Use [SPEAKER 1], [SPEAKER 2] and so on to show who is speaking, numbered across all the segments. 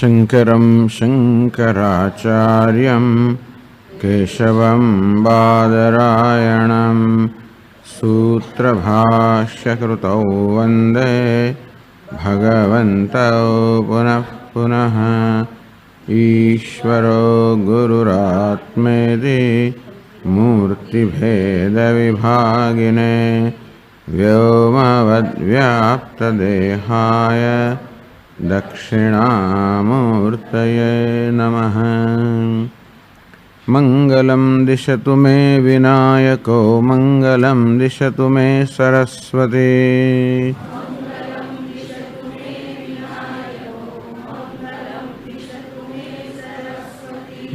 [SPEAKER 1] शङ्करं शङ्कराचार्यं केशवं बादरायणं सूत्रभाष्यकृतौ वन्दे भगवन्तौ पुनः पुनः। ईश्वरो गुरुरात्मेति मूर्तिभेदविभागिने व्योमवद्व्याप्तदेहाय दक्षिणामूर्तये नमः। मङ्गलं दिशतु मे विनायको मङ्गलं दिशतु मे सरस्वती।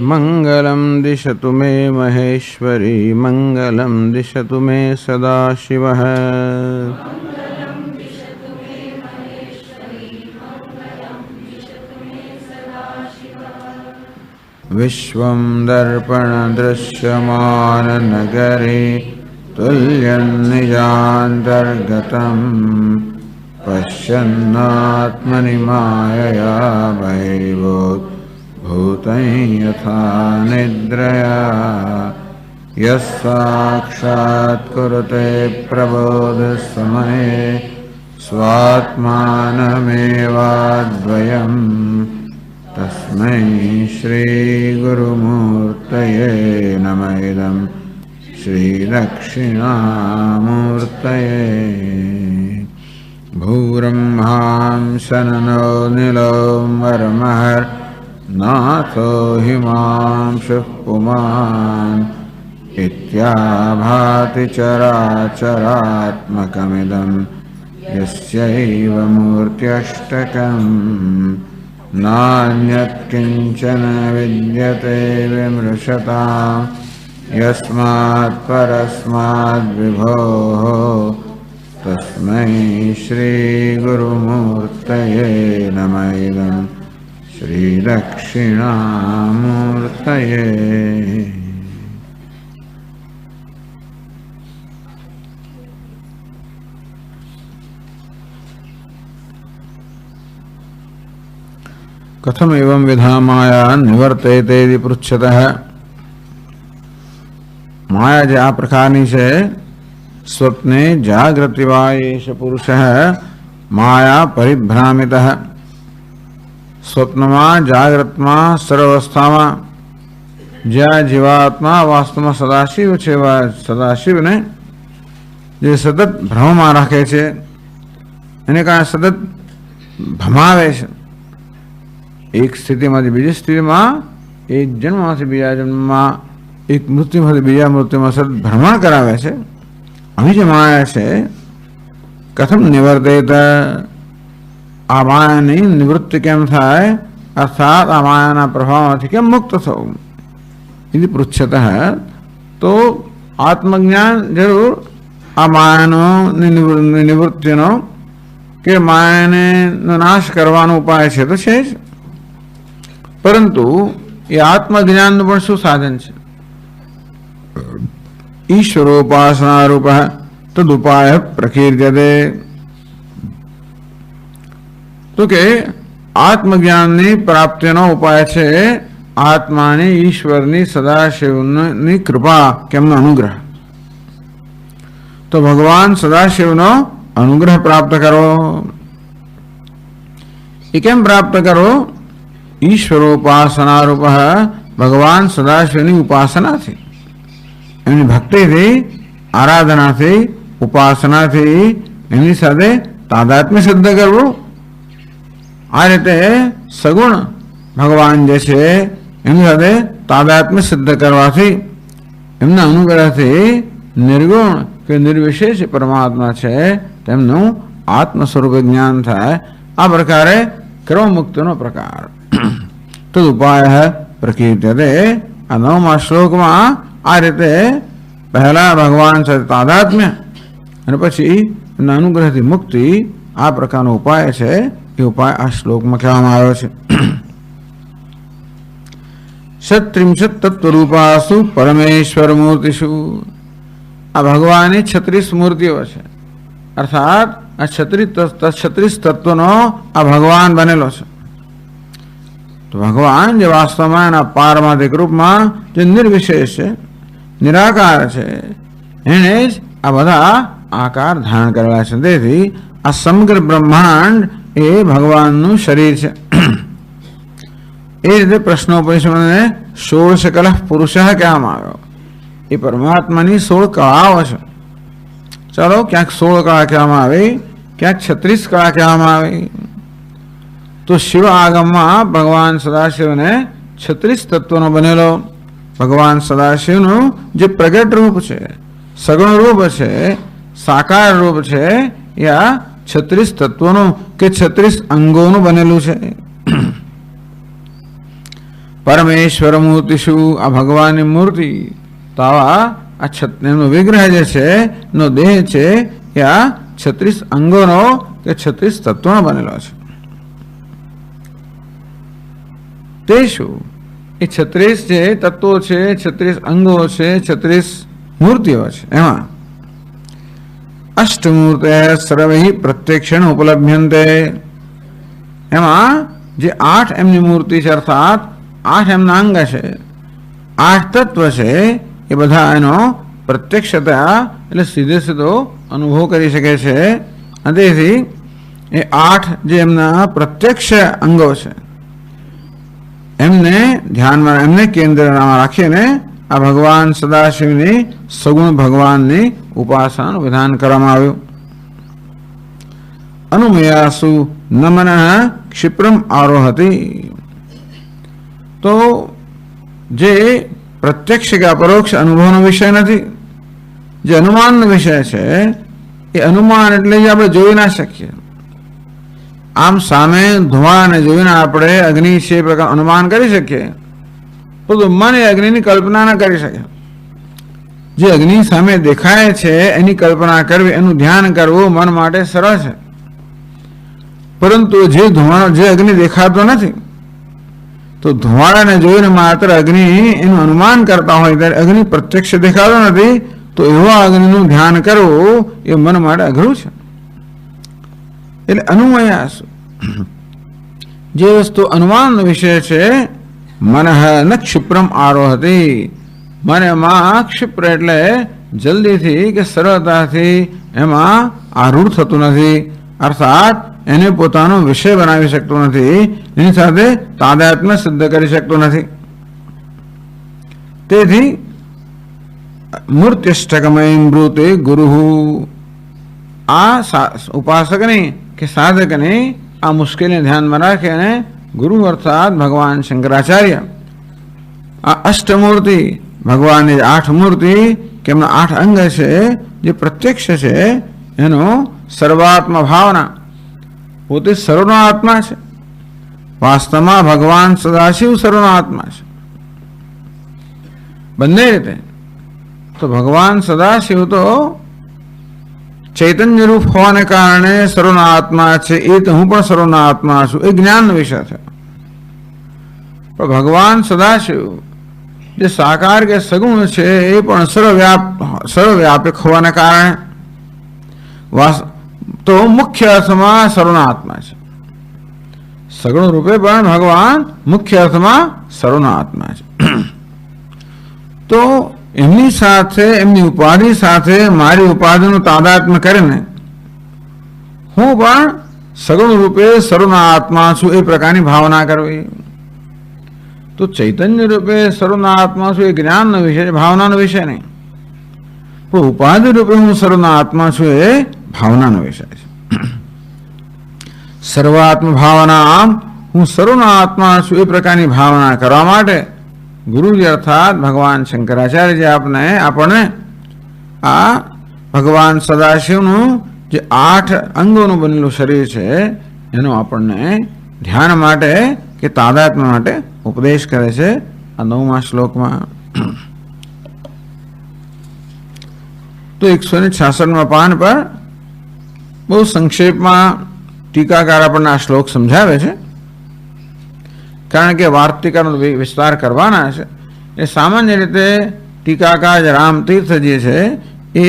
[SPEAKER 1] मङ्गलं दिशतु मे महेश्वरी मङ्गलं दिशतु मे सदाशिवः। विश्वं दर्पणदृश्यमाननगरे तुल्यं निजान्तर्गतं पश्यन्नात्मनि मायया बहिर्भूतं यथा निद्रया। यः साक्षात् कुरुते प्रबोधसमये स्वात्मानमेवाद्वयम् तस्मै श्रीगुरुमूर्तये नमः। इदं श्रीदक्षिणामूर्तये। भूब्रह्मां शननो नीलो मर्महर् नाथो हिमांशुः पुमान् इत्याभाति चराचरात्मकमिदं यस्यैव मूर्त्यष्टकम्। नान्यत्किञ्चन विद्यते विमृशतां यस्मात् परस्माद्विभोः तस्मै श्रीगुरुमूर्तये नमः। इदं श्रीदक्षिणामूर्तये। कथम एवं विधा माया निवर्तेते यदि पृच्छतः। माया जे आ प्रकारनी છે स्वप्ने जागृति वा एष पुरुषः माया परिभ्रामितः। स्वप्નમાં જાગ્રતમાં સર્વાવસ્થામાં જ્યાં જીવાત્મા વાસ્તવમાં સદાશિવ છે સદાશિવને જે સતત ભ્રમમાં રાખે છે એને કારણે સતત ભમાવે છે। एक स्थितिમાંથી બીજી સ્થિતિમાં એક જન્મમાંથી બીજા જન્મમાં એક મૃત્યુમાંથી બીજા મૃત્યુમાં સતત ભ્રમણ કરાવે છે। અહીં જે માયા છે કથમ નિવર્તેત આ માયાની નિવૃત્તિ કેમ થાય અર્થાત આ માયાના પ્રભાવમાંથી કેમ મુક્ત થવું यदि પૃચ્છતઃ તો આત્મજ્ઞાન જરૂર આ માયાનો નિવૃત્તિનો કે માયાને નાશ કરવાનો ઉપાય છે તો છે જ, પરંતુ એ આત્મજ્ઞાનનું પણ શું સાધન છે? ઈશ્વરોપાસના રૂપ તદુપાય પ્રકીર્યતે। તો કે આત્મજ્ઞાનની પ્રાપ્તિનો ઉપાય છે આત્માની ઈશ્વરની સદાશિવની કૃપા કે એમનો અનુગ્રહ। તો ભગવાન સદાશિવનો અનુગ્રહ પ્રાપ્ત કરો। એ કેમ પ્રાપ્ત કરો? ઈશ્વરોપાસના રૂપ ભગવાન સદાશિવની ઉપાસનાથી એમની ભક્તિથી આરાધનાથી ઉપાસનાથી એમની સાથે તાદાત્મ્ય સિદ્ધ કરવું। આ રીતે સગુણ ભગવાન જે છે એમની સાથે તાદાત્મ્ય સિદ્ધ કરવાથી એમના અનુગ્રહથી નિર્ગુણ કે નિર્વિશેષ પરમાત્મા છે તેમનું આત્મ સ્વરૂપ જ્ઞાન થાય। આ પ્રકારે કર્મમુક્તિનો પ્રકાર તદુપાય પ્રકીર્યતે। આ 9મા શ્લોકમાં આ રીતે પહેલા ભગવાન સાથે તાદાત્મ્ય અને પછી એમના અનુગ્રહથી મુક્તિ આ પ્રકારનો ઉપાય છે। એ ઉપાય આ શ્લોકમાં કહેવામાં આવ્યો છે। 36 તત્વરૂપાસુ પરમેશ્વર મૂર્તિષુ। આ ભગવાનની 36 મૂર્તિઓ છે, અર્થાત આ 36 તત્વનો આ ભગવાન બનેલો છે। તો ભગવાન જે વાસ્તવમાં એના પારમાર્થિક રૂપમાં જે નિર્વિશેષ છે, નિરાકાર છે, એને જ આ બધા આકાર ધારણ કરવા છે. તેથી આ સમગ્ર બ્રહ્માંડ એ ભગવાનનું શરીર છે. એ રીતે પ્રશ્નોપનિષદને 16 કલહ પુરુષ કહેવામાં આવ્યો. એ પરમાત્માની 16 કળાઓ છે. ચાલો, ક્યાંક 16 કળા કહેવામાં આવી, ક્યાંક 36 કળા કહેવામાં આવી. તો શિવ આગમમાં ભગવાન સદાશિવને 36 તત્વોનો બનેલો ભગવાન સદાશિવનું જે પ્રગટ રૂપ છે, સગુણ રૂપ છે, સાકાર રૂપ છે, એ આ 36 તત્વોનું કે 36 અંગોનું બનેલું છે. પરમેશ્વર મૂર્તિશુ, આ ભગવાનની મૂર્તિ, તો આવા એમનો વિગ્રહ જે છે, એનો દેહ છે, એ આ 36 અંગોનો કે 36 તત્વોનો બનેલો છે. તે શું? એ 36 જે તત્વો છે, 36 અંગો છે, 36 મૂર્તિઓ છે. એમાં અષ્ટમૂર્તે સર્વૈ પ્રત્યક્ષેણ ઉપલભ્યંતે, એમાં જે 8 એમની મૂર્તિ છે, અર્થાત 8 એમના અંગ છે, 8 તત્વ છે, એ બધા એનો પ્રત્યક્ષતા એટલે સીધે સીધો અનુભવ કરી શકે છે. અને તેથી એ 8 જે એમના પ્રત્યક્ષ અંગો છે, એમને ધ્યાનમાં, એમને કેન્દ્રમાં રાખીને આ ભગવાન સદાશિવની સગુણ ભગવાનની ઉપાસનાનું વિધાન કરવામાં આવ્યું. અનુમયાસુ નમન ક્ષિપ્રમ આરોહતી, તો જે પ્રત્યક્ષ કે અપરોક્ષ અનુભવનો વિષય નથી, જે અનુમાનનો વિષય છે, એ અનુમાન એટલે જે આપણે જોઈ ના શકીએ. આમ સામે ધુમાડાને જોઈને આપણે અગ્નિ છે પ્રકાર અનુમાન કરી શકીએ, પરંતુ મન એ અગ્નિની કલ્પના ન કરી શકે. જે અગ્નિ સામે દેખાય છે એની કલ્પના કરવી, એનું ધ્યાન કરવું મન માટે સરળ છે. પરંતુ જે ધુમાડો, જે અગ્નિ દેખાતો નથી, તો ધુમાડાને જોઈને માત્ર અગ્નિ એનું અનુમાન કરતા હોય ત્યારે અગ્નિ પ્રત્યક્ષ દેખાતો નથી, તો એવા અગ્નિનું ધ્યાન કરવું એ મન માટે અઘરું છે. એટલે અનુમયાસ, જે વસ્તુ અનુમાનનો વિષય છે, મનઃ ન ક્ષિપ્રમ આરોહતી, મનમાં ક્ષિપ્ર એટલે જલ્દીથી કે સરળતાથી એમાં આરૂઢ થતું નથી, અર્થાત એને પોતાનો વિષય બનાવી શકતો નથી, એની સાથે તાદાત્મ્ય સિદ્ધ કરી શકતો નથી. તેથી મૂર્ત્યષ્ટકમય બ્રૂતે ગુરુ, આ ઉપાસકની કે સાધકની આ મુશ્કેલીને ધ્યાનમાં રાખી અને ગુરુ અર્થાત ભગવાન શંકરાચાર્ય આ અષ્ટમૂર્તિ, ભગવાનની 8 મૂર્તિ કે એમના 8 અંગ છે, જે પ્રત્યક્ષ છે, એનો સર્વાત્મા ભાવના, પોતે સર્વનો આત્મા છે. વાસ્તવમાં ભગવાન સદાશિવ સર્વનો આત્મા છે, બંને રીતે. તો ભગવાન સદાશિવ તો ચૈતન્ય રૂપ હોવાને કારણે સર્વનો આત્મા છે, એ તો હું પણ સર્વનો આત્મા છું, એ જ્ઞાનનો વિષય છે. પણ ભગવાન સદાશિવ જે સાકાર કે સગુણ છે, એ પણ સર્વવ્યાપક હોવાને કારણે તો મુખ્ય અર્થમાં સર્વનો આત્મા છે. સગુણ રૂપે પણ ભગવાન મુખ્ય અર્થમાં સર્વનો આત્મા છે. તો એમની સાથે, એમની ઉપાધિ સાથે મારી ઉપાધિનું તાદાત્મ્ય કરીને હું પણ સગુણ રૂપે સર્વનો આત્મા છું એ પ્રકારની ભાવના કરવી. તો ચૈતન્ય રૂપે સર્વનો આત્મા છું એ જ્ઞાનનો વિષય છે, ભાવનાનો વિષય નહીં. પણ ઉપાધિ રૂપે હું સર્વનો આત્મા છું એ ભાવનાનો વિષય છે. સર્વાત્મ ભાવના, આમ હું સર્વનો આત્મા છું એ પ્રકારની ભાવના કરવા માટે ગુરુજી અર્થાત ભગવાન શંકરાચાર્યજી આપણને આ ભગવાન સદાશિવનું જે 8 અંગોનું બનેલું શરીર છે, એનો આપણને ધ્યાન માટે કે તાદાત્મ્ય માટે ઉપદેશ કરે છે આ 9મા શ્લોકમાં. તો 166મા પાન પર બહુ સંક્ષેપમાં ટીકાકાર આપણને આ શ્લોક સમજાવે છે, કારણ કે વાર્તિકાનો વિસ્તાર કરવાના છે. એ સામાન્ય રીતે ટીકાકાર રામતીર્થજી છે એ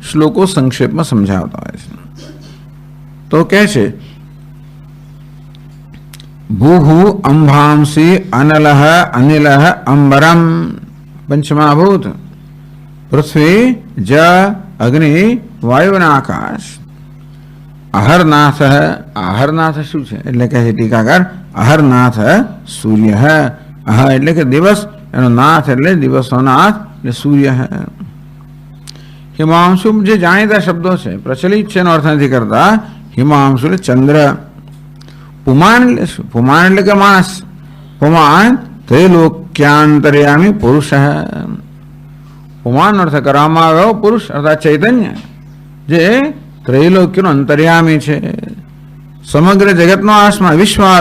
[SPEAKER 1] શ્લોકો સંક્ષેપમાં સમજાવતા હોય છે. તો કહે છે, भूहु अंभांसी अनलह अनिलह अंबरम पंचमाभूत पृथ्वी ज अग्नि वायु અને આકાશ. અહરનાથ અહરનાથ શું છે એટલે કહે છે ટીકાકાર અહરનાથ સૂર્ય અહ એટલે કે દિવસ એનો નાથ એટલે દિવસનો નાથ એટલે સૂર્ય હિમાંશુ જે જાણીતા શબ્દો છે પ્રચલિત છે એનો અર્થ નથી કરતા. હિમાંશુ એટલે ચંદ્ર. પુમાન એટલે શું? પુમાન એટલે કે માણસ. પુમાન ત્રૈલોક્યાંતર્યામી પુરુષ. પુમાન અર્થ કરવામાં આવ્યો પુરુષ અર્થાત ચૈતન્ય જે ત્રૈલોક્યનો અંતર્યામી છે. સમગ્ર જગતનો આત્મા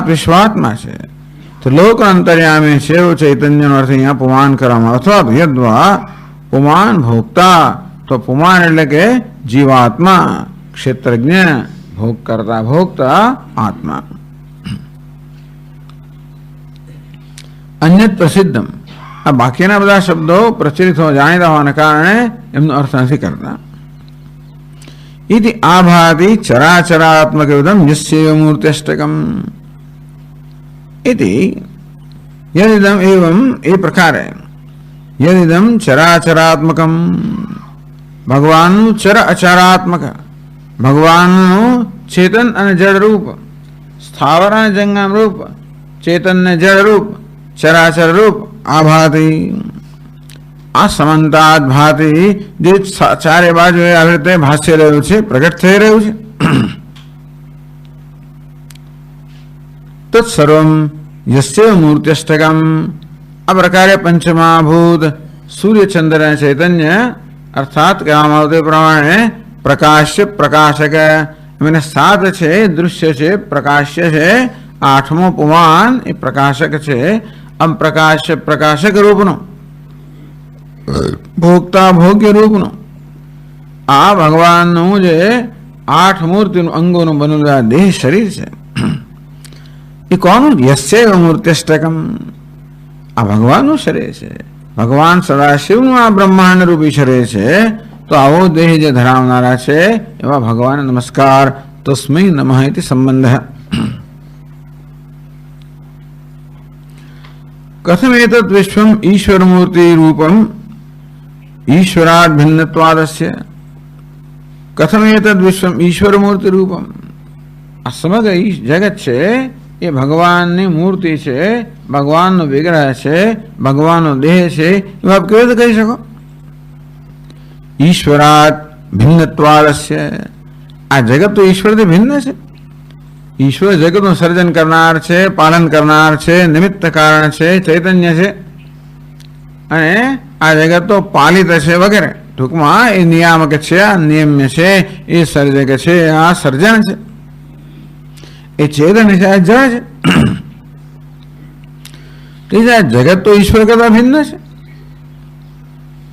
[SPEAKER 1] વિશ્વાત્મા છે. ત્રિલોક અંતર્યામી છે એવો ચૈતન્યનો અર્થ અહીંયા પુમાન કરવામાં અથવા યદ્વા પુમાન ભોગતા. તો પુમાન એટલે કે જીવાત્મા ક્ષેત્રજ્ઞ ભોગ કરતા ભોગતા આત્મા. અન્યત પ્રસિદ્ધમ આ બાકીના બધા શબ્દો પ્રચલિત જાણીતા હોવાને કારણે એમનો અર્થ નથી કરતા. इति आभाति चराचरात्मक विधम यस्यैव मूर्त्यष्टकम इति यदिदम एवं ए प्रकार यदिदम चराचरात्मकम भगवान चर अचरात्मक भगवान चेतन અને જડ રૂપ સ્થાવર અને જંગમ રૂપ ચેતન ને જડ રૂપ ચરાચર રૂપ આભાતિ આ સમંતાત ભાતિ જે ચારે બાજુ આવી રીતે ભાષ્ય રહ્યું છે પ્રગટ થઈ રહ્યું છે. તત્સર્વમ યસ્ય મૂર્ત્યષ્ટકમ આ પ્રકારે પંચમહાભૂત સૂર્યચંદ્ર ચૈતન્ય અર્થાત કહેવામાં આવતું તે પ્રમાણે પ્રકાશ્ય પ્રકાશક એમને સાત છે દૃશ્ય છે પ્રકાશ્ય છે. આઠમો પુમાન એ પ્રકાશક છે. આમ પ્રકાશ્ય પ્રકાશક રૂપનો ભોગતા ભોગ્ય રૂપનો આ ભગવાનનું જે આઠ મૂર્તિનું અંગોનું બનેલું આ દેહ શરીર છે એ કોનું? યસ્યૈવ મૂર્ત્યષ્ટકમ આ ભગવાનનું શરીર છે. ભગવાન સદાશિવનું આ બ્રહ્માંડ રૂપી શરીર છે. તો આવો દેહ જે ધરાવનારા છે એવા ભગવાન નમસ્કાર. તસ્મૈ નમઃ ઇતિ સંબંધ. કથમ એતत् વિશ્વમ ઈશ્વરમૂર્તિ રૂપમ ईश्वरात् भिन्नत्वादस्य कथम एतद् विश्वम ईश्वर मूर्ति रूपम आ समग्र जगत છે એ ભગવાનની મૂર્તિ છે ભગવાનનો વિગ્રહ છે ભગવાનનો દેહ છે એવું આપ કેવી રીતે કહી શકો? ઈશ્વરાત ભિન્નત્વાદસ્ય આ જગત તો ઈશ્વરથી ભિન્ન છે. ઈશ્વર જગતનું સર્જન કરનાર છે પાલન કરનાર છે નિમિત્ત કારણ છે ચૈતન્ય છે અને આ જગત તો પાલિત છે વગેરે. ટૂંકમાં એ નિયામક છે આ નિયમ્ય છે એ સર્જક છે આ સર્જન છે એ ચેતન છે આ જળ છે. આ જગત તો ઈશ્વર કરતા ભિન્ન છે.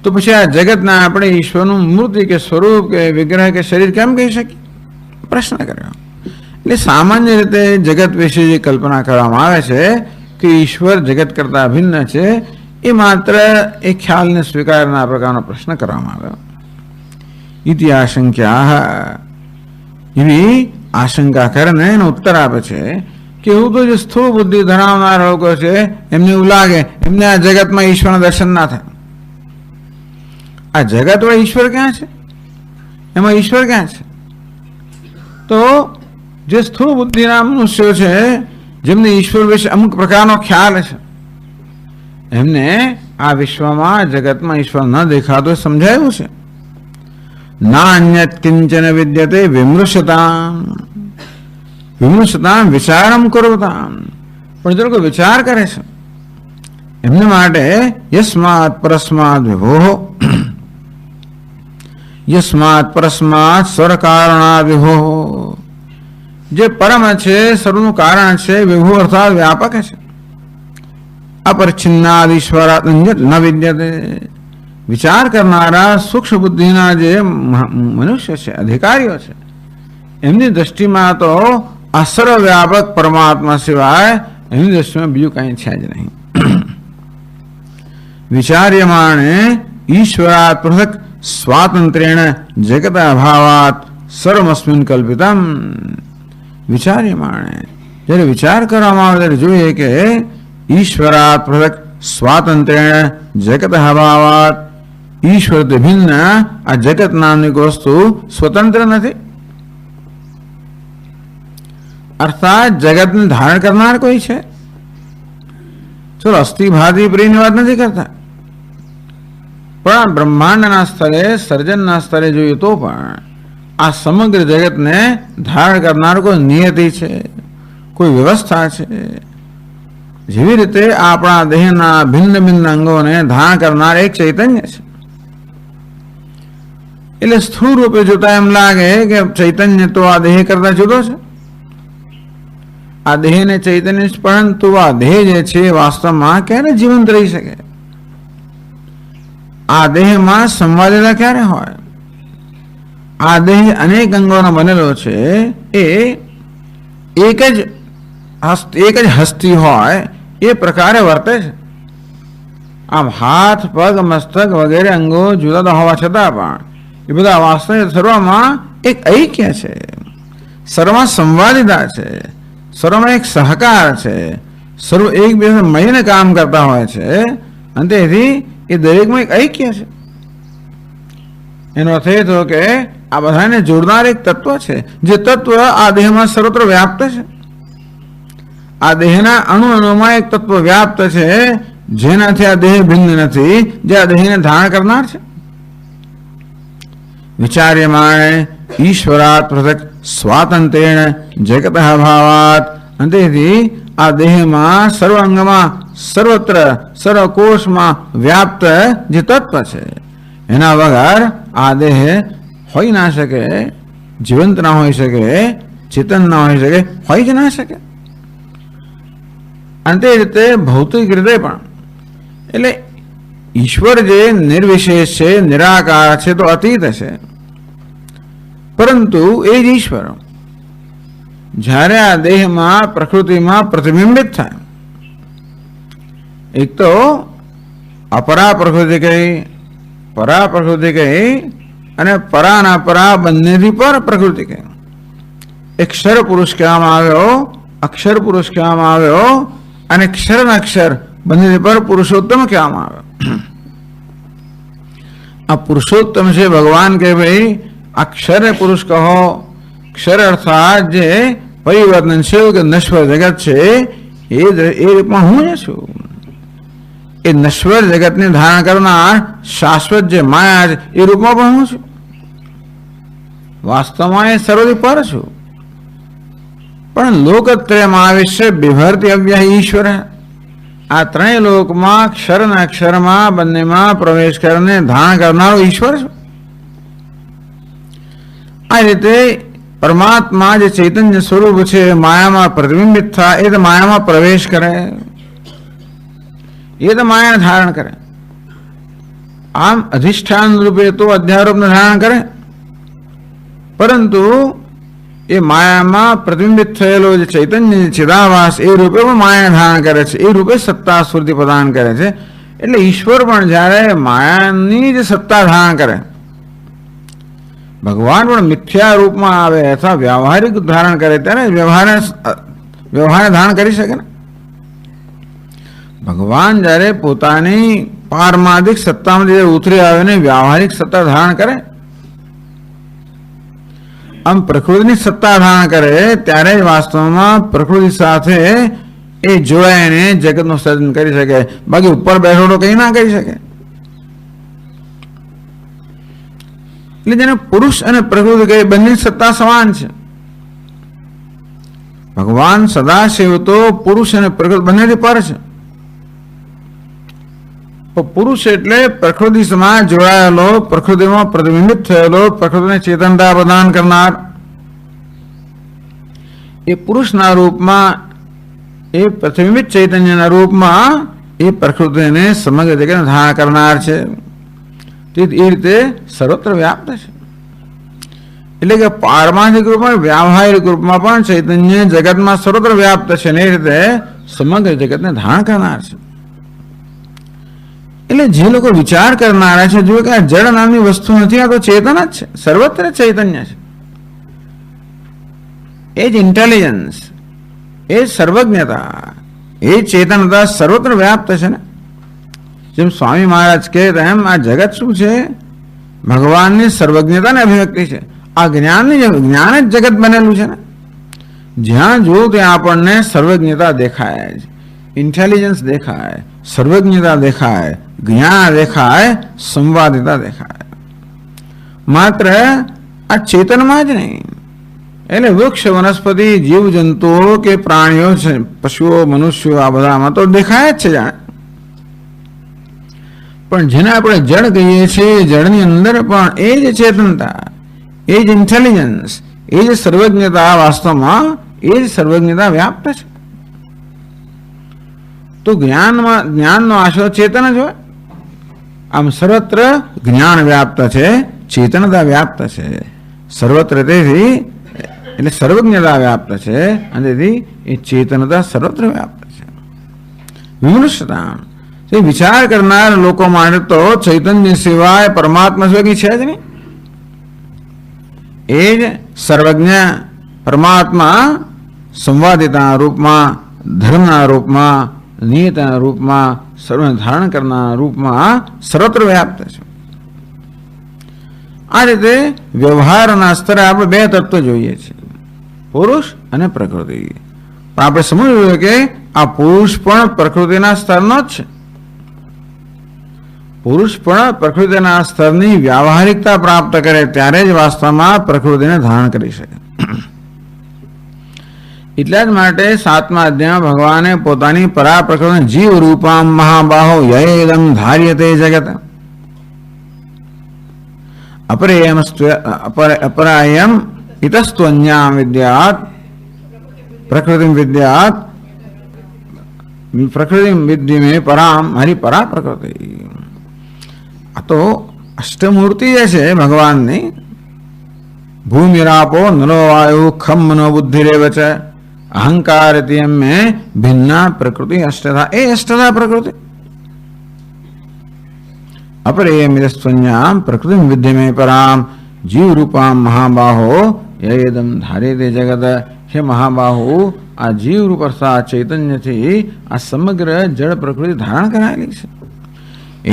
[SPEAKER 1] તો પછી આ જગતના આપણે ઈશ્વરનું મૂર્તિ કે સ્વરૂપ કે વિગ્રહ કે શરીર કેમ કહી શકીએ? પ્રશ્ન કર્યો. એટલે સામાન્ય રીતે જગત વિશે જે કલ્પના કરવામાં આવે છે કે ઈશ્વર જગત કરતા ભિન્ન છે એ માત્ર એ ખ્યાલને સ્વીકારના પ્રકારનો પ્રશ્ન કરવામાં આવ્યો. ઇતિ આશંક્યા એવી આશંકા કરીને એનો ઉત્તર આપે છે કે એવું તો જે સ્થૂળ બુદ્ધિ ધરાવનાર લોકો છે એમને એવું લાગે એમને આ જગતમાં ઈશ્વરના દર્શન ના થાય. આ જગતમાં ઈશ્વર ક્યાં છે? એમાં ઈશ્વર ક્યાં છે? તો જે સ્થૂળ બુદ્ધિના મનુષ્યો છે જેમને ઈશ્વર વિશે અમુક પ્રકારનો ખ્યાલ છે એમને આ વિશ્વમાં જગતમાં ઈશ્વર ન દેખાતો સમજાયું છે. ના અન્યત કિંચન વિદ્યતે વિમૃશતામ વિચારમ કરવતામ પણ જે લોકો વિચાર કરે છે એમને માટે યસ્માત પરસ્માદ વિભો યસ્માત પરસ્માદ સ્વરકારણા વિભો જે પરમ છે સર્વનું કારણ છે વિભુ અર્થાત વ્યાપક છે. अपरिच्छिन्नादीश्वरात् न विद्यते विचार करनारा सूक्ष्म बुद्धिना जे मनुष्य છે અધિકારીઓ છે એમની દ્રષ્ટિમાં તો આ સર્વવ્યાપક પરમાત્મા સિવાય એમની દ્રષ્ટિમાં બીજું કંઈ છે જ નહીં. વિચાર્યમાણે ઈશ્વરાत् પૃથક સ્વાતંત્ર્યેણ જગત અભાવાत् સર્વમસ્મિन् કલ્પિતમ વિચાર્યમાણે જ્યારે વિચાર કરવામાં આવે ત્યારે જોઈએ કે ઈશ્વરાત પૃથક સ્વાતંત્ર્યેણ જગત અભાવાત, ઈશ્વરથી ભિન્ન આ જગત નામની વસ્તુ સ્વતંત્ર નથી. અર્થાત જગતને ધારણ કરનાર કોઈ છે. ચલો અસ્થિભાતી પ્રિયની વાત નથી કરતા, પણ બ્રહ્માંડના સ્તરે, સર્જનના સ્તરે જોઈએ તો પણ આ સમગ્ર જગતને ધારણ કરનાર કોઈ નિયતિ છે, કોઈ વ્યવસ્થા છે. જેવી રીતે આપણા દેહના ભિન્ન ભિન્ન અંગોને ધારણ કરનાર એક ચૈતન્ય છે. એટલે સ્થૂળ રૂપે જોતા એમ લાગે કે ચૈતન્ય તો આ દેહ કરતા જુદો છે, આ દેહ ને ચૈતન્ય, પરંતુ આ દેહ જે છે વાસ્તવમાં ક્યારે જીવંત રહી શકે? આ દેહમાં સંવાદેલા ક્યારે હોય? આ દેહ અનેક અંગોનો બનેલો છે, એ એક જ હસ્તી હોય એ પ્રકારે વર્તે છે. આમ હાથ, પગ, મસ્તક વગેરે અંગો જુદા જુદા હોવા છતાં પણ એ બધા વાસ્તવિક સર્વમાં એક ઐક્ય છે, સર્વમાં સંવાદિતા છે, સર્વમાં એક સહકાર છે, સર્વ એકબીજાને મળીને કામ કરતા હોય છે, અને તેથી એ દરેકમાં એક ઐક્ય છે. એનો અર્થ એ થયો કે આ બધાને જોડનાર એક તત્વ છે, જે તત્વ આ દેહમાં સર્વત્ર વ્યાપ્ત છે. આ દેહના અણુ અણુમાં એક તત્વ વ્યાપ્ત છે, જેનાથી આ દેહ ભિન્ન નથી, જે આ દેહને ધારણ કરનાર છે. વિચાર્યમાણે ઈશ્વરાત પૃથક સ્વાતંત્ર્યેણ જગત અભાવાત, અને તેથી આ દેહમાં સર્વ અંગમાં, સર્વત્ર, સર્વકોષમાં વ્યાપ્ત જે તત્વ છે, એના વગર આ દેહ હોઈ ના શકે, જીવંત ના હોઈ શકે, ચેતન ના હોઈ શકે, હોઈ જ ના શકે. અને તે રીતે ભૌતિક રીતે પણ, એટલે ઈશ્વર જે નિર્વિશેષ છે, નિરાકાર છે, તો અતીત છે, પરંતુ એ જ ઈશ્વર જ્યારે આ દેહમાં, પ્રકૃતિમાં પ્રતિબિંબિત થાય, એક તો અપરા પ્રકૃતિ કહી, પરા પ્રકૃતિ કહી, અને પરાના પરા બંનેથી પર પ્રકૃતિ કહી. અક્ષર પુરુષ કહેવામાં આવ્યો, અક્ષર પુરુષ કહેવામાં આવ્યો, અને ક્ષર અક્ષર બંનેથી પર પુરુષોત્તમ કહેવામાં આવ્યો. આ પુરુષોત્તમ છે ભગવાન કે ભાઈ અક્ષર પુરુષ કહો. ક્ષર અર્થાત જે પરિવર્તનશીલ કે નશ્વર જગત છે, એ રૂપમાં હું જ છું. એ નશ્વર જગતને ધારણ કરનાર શાશ્વત જે માયા છે, એ રૂપમાં પણ હું છું. વાસ્તવમાં એ સર્વથી પર છું, પણ લોકત્રયમાં આવિશ્ય બિભર્તિ અવ્યય ઈશ્વર. આ ત્રણેય લોકમાં ક્ષર અને અક્ષરમાં બંનેમાં પ્રવેશ કરીને ધારણ કરનારો ઈશ્વર છે. આ રીતે પરમાત્મા જે ચૈતન્ય સ્વરૂપ છે, માયામાં પ્રતિબિંબિત થાય, એ તો માયામાં પ્રવેશ કરે, એ તો માયાને ધારણ કરે. આમ અધિષ્ઠાન રૂપે તો અધ્યારોપને ધારણ કરે, પરંતુ એ માયામાં પ્રતિબિંબિત થયેલો જે ચૈતન્ય ચિદાભાસ, એ રૂપે પણ માયા ધારણ કરે છે, એ રૂપે સત્તા સ્ફૂર્તિ પ્રદાન કરે છે. એટલે ઈશ્વર પણ જ્યારે માયાની જ સત્તા ધારણ કરે, ભગવાન પણ મિથ્યા રૂપમાં આવે અથવા વ્યવહારિક ધારણ કરે, ત્યારે વ્યવહારને ધારણ કરી શકે ને. ભગવાન જ્યારે પોતાની પારમાર્થિક સત્તામાંથી ઉતરી આવે ને વ્યવહારિક સત્તા ધારણ કરે, આમ પ્રકૃતિની સત્તા ધારણ કરે, ત્યારે જ વાસ્તવમાં પ્રકૃતિ સાથે એ જોડાઈને જગતનું સર્જન કરી શકે. બાકી ઉપર બેઠો તો કઈ ના કરી શકે. એટલે જેને પુરુષ અને પ્રકૃતિ કહે, બંને સત્તા સમાન છે. ભગવાન સદાશિવ તો પુરુષ અને પ્રકૃતિ બંનેથી પર છે. પુરુષ એટલે પ્રકૃતિ સમાજ જોડાયેલો, પ્રકૃતિમાં પ્રતિબિંબિત થયેલો, પ્રકૃતિને ચેતનતા પ્રદાન કરનાર. એ પુરુષના રૂપમાં, એ પ્રતિબિંબિત ચૈતન્યના રૂપમાં એ પ્રકૃતિને સમગ્ર જગતને ધારણ કરનાર છે. એ રીતે સર્વત્ર વ્યાપ્ત છે. એટલે કે પારમાર્થિક રૂપમાં, વ્યાવહારિક રૂપમાં પણ ચૈતન્ય જગતમાં સર્વત્ર વ્યાપ્ત છે, ને એ રીતે સમગ્ર જગતને ધારણ કરનાર છે. એટલે જે લોકો વિચાર કરનારા છે, જો કે આ જળ નામની વસ્તુ નથી, આ તો ચેતન જ છે, સર્વત્ર ચૈતન્ય છે. એ જ ઇન્ટેલિજન્સ, એ સર્વજ્ઞતા, એ ચેતનતા સર્વત્ર વ્યાપ્ત છે ને. જેમ સ્વામી મહારાજ કહે એમ આ જગત શું છે? ભગવાનની સર્વજ્ઞતાની અભિવ્યક્તિ છે. આ જ્ઞાન જ જગત બનેલું છે ને. જ્યાં જો ત્યાં આપણને સર્વજ્ઞતા દેખાય, ઇન્ટેલિજન્સ દેખાય, સર્વજ્ઞતા દેખાય, જ્ઞાન દેખાય, સંવાદિતા દેખાય. માત્ર આ ચેતનમાં જ નહીં. એટલે વૃક્ષ, વનસ્પતિ, જીવજંતુઓ કે પ્રાણીઓ છે, પશુઓ, મનુષ્યો, આ બધામાં તો દેખાય જ છે જાણે. પણ જેને આપણે જળ કહીએ છીએ, જળની અંદર પણ એ જ ચેતનતા, એ જ ઇન્ટેલિજન્સ, એ જ સર્વજ્ઞતા, વાસ્તવમાં એ જ સર્વજ્ઞતા વ્યાપ્ત છે. તો જ્ઞાનનો આશરો ચેતન જ હોય. આમ સર્વત્ર જ્ઞાન વ્યાપ્ત છે, ચેતનતા વ્યાપ્ત છે સર્વત્ર. તેથી એટલે સર્વજ્ઞતા વ્યાપ્ત છે અને તેથી એ ચેતનતા સર્વત્ર વ્યાપ્ત છે. વિમૃષ્ટતા, વિચાર કરનાર લોકો માટે તો ચૈતન્ય સિવાય પરમાત્મા સિવાય છે જ નહીં. એ જ સર્વજ્ઞ પરમાત્મા સંવાદિતાના રૂપમાં, ધર્મના રૂપમાં, નિયતના રૂપમાં, સર્વને ધારણ કરનારા રૂપમાં સર્વત્ર વ્યાપ્ત છે. આ રીતે વ્યવહારના સ્તરે આપણે બે તત્વ જોઈએ છીએ, પુરુષ અને પ્રકૃતિ. પણ આપણે સમજવું જોઈએ કે આ પુરુષ પણ પ્રકૃતિના સ્તરનો જ છે. પુરુષ પણ પ્રકૃતિના સ્તરની વ્યાવહારિકતા પ્રાપ્ત કરે ત્યારે જ વાસ્તવમાં પ્રકૃતિને ધારણ કરી શકે. એટલા જ માટે 7મા અધ્યાયમાં ભગવાને પોતાની પરા પ્રકૃતિને જીવ રૂપામ મહાબાહો યયેદમ ધાર્યતે જગત અપરાયમ ઇતસ્ત્વન્યામ વિદ્યાત પ્રકૃતિમ વિદ્યાત પ્રકૃતિમ વિદ્યમે પરામ, મારી પરા પ્રકૃતિ. આ તો અષ્ટમૂર્તિ જે છે ભગવાનની, ભૂમિરાપો નલો વાયુ ખમ મનો બુદ્ધિરેવ છે અહંકાર મેં ભિન્ના પ્રકૃતિ અષ્ટધા. એ અષ્ટધા પ્રકૃતિ અપરેયમિદસ્ત્વન્યામ પ્રકૃતિ વિદ્યમે પરામ જીવ રૂપામ મહાબાહો યયેદમ ધાર્યતે જગત. હે મહાબાહુ, આ જીવ રૂપ અર્થાત ચૈતન્યથી આ સમગ્ર જળ પ્રકૃતિ ધારણ કરાયેલી છે.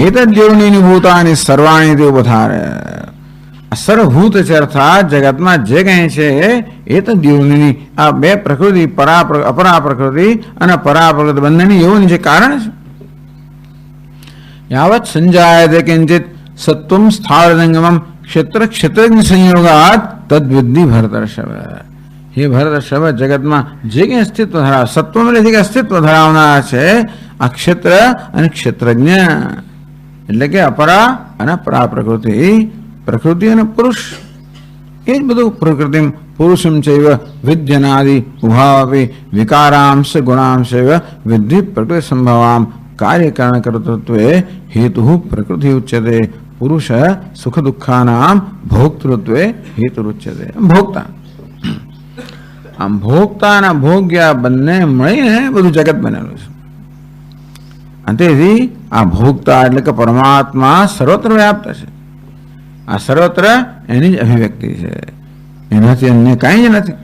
[SPEAKER 1] એતદ્યોનિની ભૂતાની સર્વાણી તે ઉપધારે. સર્વભૂત છે અર્થાત જગતમાં જે કંઈ છે એ તો યોનિની આ બે પ્રકૃતિ, અપરા પ્રકૃતિ અને પરા પ્રકૃતિ બંનેની યોની છે, કારણ છે. યાવત સંજાયતે કિંચિત સત્વમ સ્થાવરજંગમમ ક્ષેત્ર ક્ષેત્રજ્ઞ સંયોગાત તદ્વિદ્ધિ ભરતર્ષભ. હે ભરતર્ષભ, જગતમાં જે કંઈ અસ્તિત્વ ધરાવે, સત્વમ એટલે કે અસ્તિત્વ ધરાવનાર છે આ ક્ષેત્ર અને ક્ષેત્રજ્ઞ, એટલે કે અપરા અને પરા પ્રકૃતિ, પ્રકૃતિ અને પુરુષ. એ જ બધું પ્રકૃતિ પુરુષમ ચૈવ વિદ્યનાદિ ઉભાવપી વિકારાંશ ગુણાંશૈવ વિદ્ધિ પ્રકૃતિ સંભવામ કાર્યકારણ કર્તૃત્વે હેતુ પ્રકૃતિ ઉચ્યતે પુરુષ સુખ દુઃખાનામ ભોક્તૃત્વે હેતુરુચ્યતે. ભોગતા, આમ ભોગતા અને ભોગ્ય બંને મળીને બધું જગત બનેલું છે. અને તેથી આ ભોગતા એટલે કે પરમાત્મા સર્વત્ર વ્યાપ્ત છે. આ સર્વત્ર એની જ અભિવ્યક્તિ છે, એનાથી અન્ય કાંઈ જ નથી.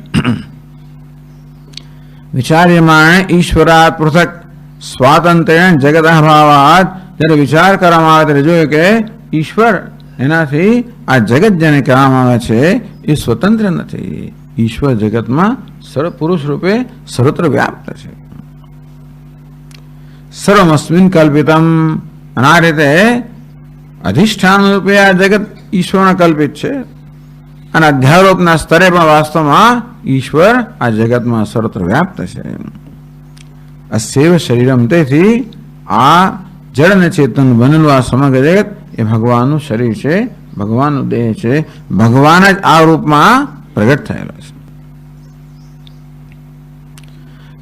[SPEAKER 1] વિચાર્યમાણે ઈશ્વરાત પૃથક સ્વાતંત્ર્ય જગત અભાવાત. જ્યારે વિચાર કરવામાં આવે ત્યારે જોયું કે ઈશ્વર, એનાથી આ જગત જેને કહેવામાં આવે છે એ સ્વતંત્ર નથી. ઈશ્વર જગતમાં પુરુષ રૂપે સર્વત્ર વ્યાપ્ત છે. સર્વમસ્મિન કલ્પિતમ. અને આ રીતે અધિષ્ઠાન રૂપે આ જગત ઈશ્વરને કલ્પિત છે અને અધ્યારોપના સ્તરે પણ વાસ્તવમાં ઈશ્વર આ જગતમાં સર્વત્ર વ્યાપ્ત છે. અસ્યૈવ શરીરમ. તેથી આ જળ અને ચેતન બનેલું આ સમગ્ર જગત એ ભગવાનનું શરીર છે, ભગવાનનું દેહ છે. ભગવાન જ આ રૂપમાં પ્રગટ થયેલો છે.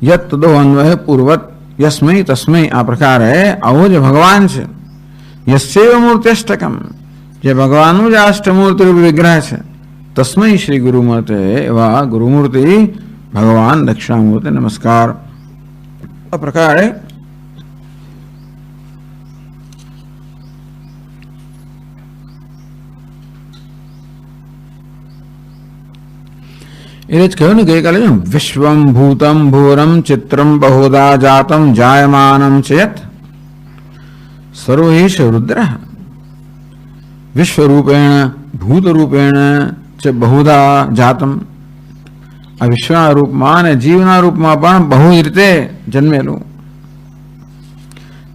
[SPEAKER 1] યત તદો અન્વય પૂર્વત યસ્મૈ તસ્મૈ. આ પ્રકારે આવો જ ભગવાન છે. યસ્યૈવ મૂર્ત્યષ્ટકમ. જે ભગવાનનું જ અષ્ટમૂર્તિ રૂપ વિગ્રહ છે. તસ્મૈ શ્રી ગુરુમૂર્તે. એવા ગુરુમૂર્તિ ભગવાન દક્ષિણામૂર્તિ નમસ્કાર. આ પ્રકારે એટલે જ કહ્યું ને ગઈકાલે, વિશ્વમ ભૂતમ ભૂરમ ચિત્રમ બહુધા જાતમ જાયમાનમ ચેત સર્વેશ રુદ્ર. વિશ્વરૂપેણ ભૂતરૂપેણ ચ બહુધા જાતમ, આ વિશ્વના રૂપમાં અને જીવના રૂપમાં પણ બહુ રીતે જન્મેલું,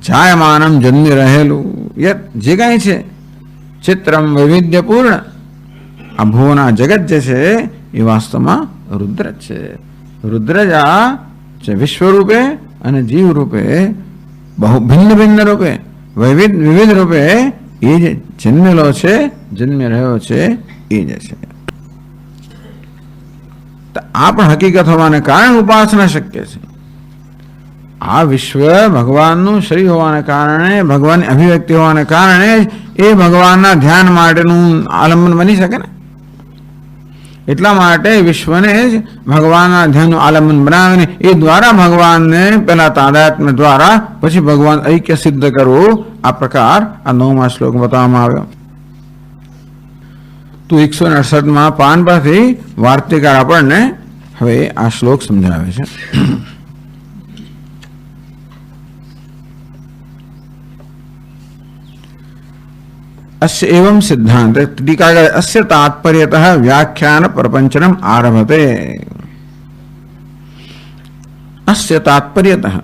[SPEAKER 1] જાયમાનમ જન્મી રહેલું, યત જે કાંઈ છે, ચિત્રમ વૈવિધ્યપૂર્ણ, આ ભુવના જગત જે છે એ વાસ્તવમાં રુદ્ર જ છે. રુદ્ર જ આ છે વિશ્વરૂપે અને જીવ રૂપે, બહુ ભિન્ન ભિન્ન રૂપે, વિવિધ રૂપે એ જે જન્મેલો છે, જન્મી રહ્યો છે એ જ છે. આ પણ હકીકત હોવાને કારણે ઉપાસના શક્ય છે. આ વિશ્વ ભગવાનનું શરીર હોવાને કારણે, ભગવાનની અભિવ્યક્તિ હોવાને કારણે એ ભગવાનના ધ્યાન માટેનું આલંબન બની શકે ને. એટલા માટે વિશ્વને જ ભગવાનના ધ્યાનનું આલંબન બનાવીને એ દ્વારા ભગવાનને પેલા તાદાત્મ્ય દ્વારા પછી ભગવાન ઐક્ય સિદ્ધ કરવું, આ પ્રકાર આ 9મા શ્લોક બતાવવામાં આવ્યો. તો 168માં પાન પરથી વાર્તિકાર આપણને હવે આ શ્લોક સમજાવે છે. अस्य एवं सिद्धांत टीकाकार अस्य तात्पर्यतः व्याख्यान प्रपंचनम आरभते. अस्य तात्पर्यतः,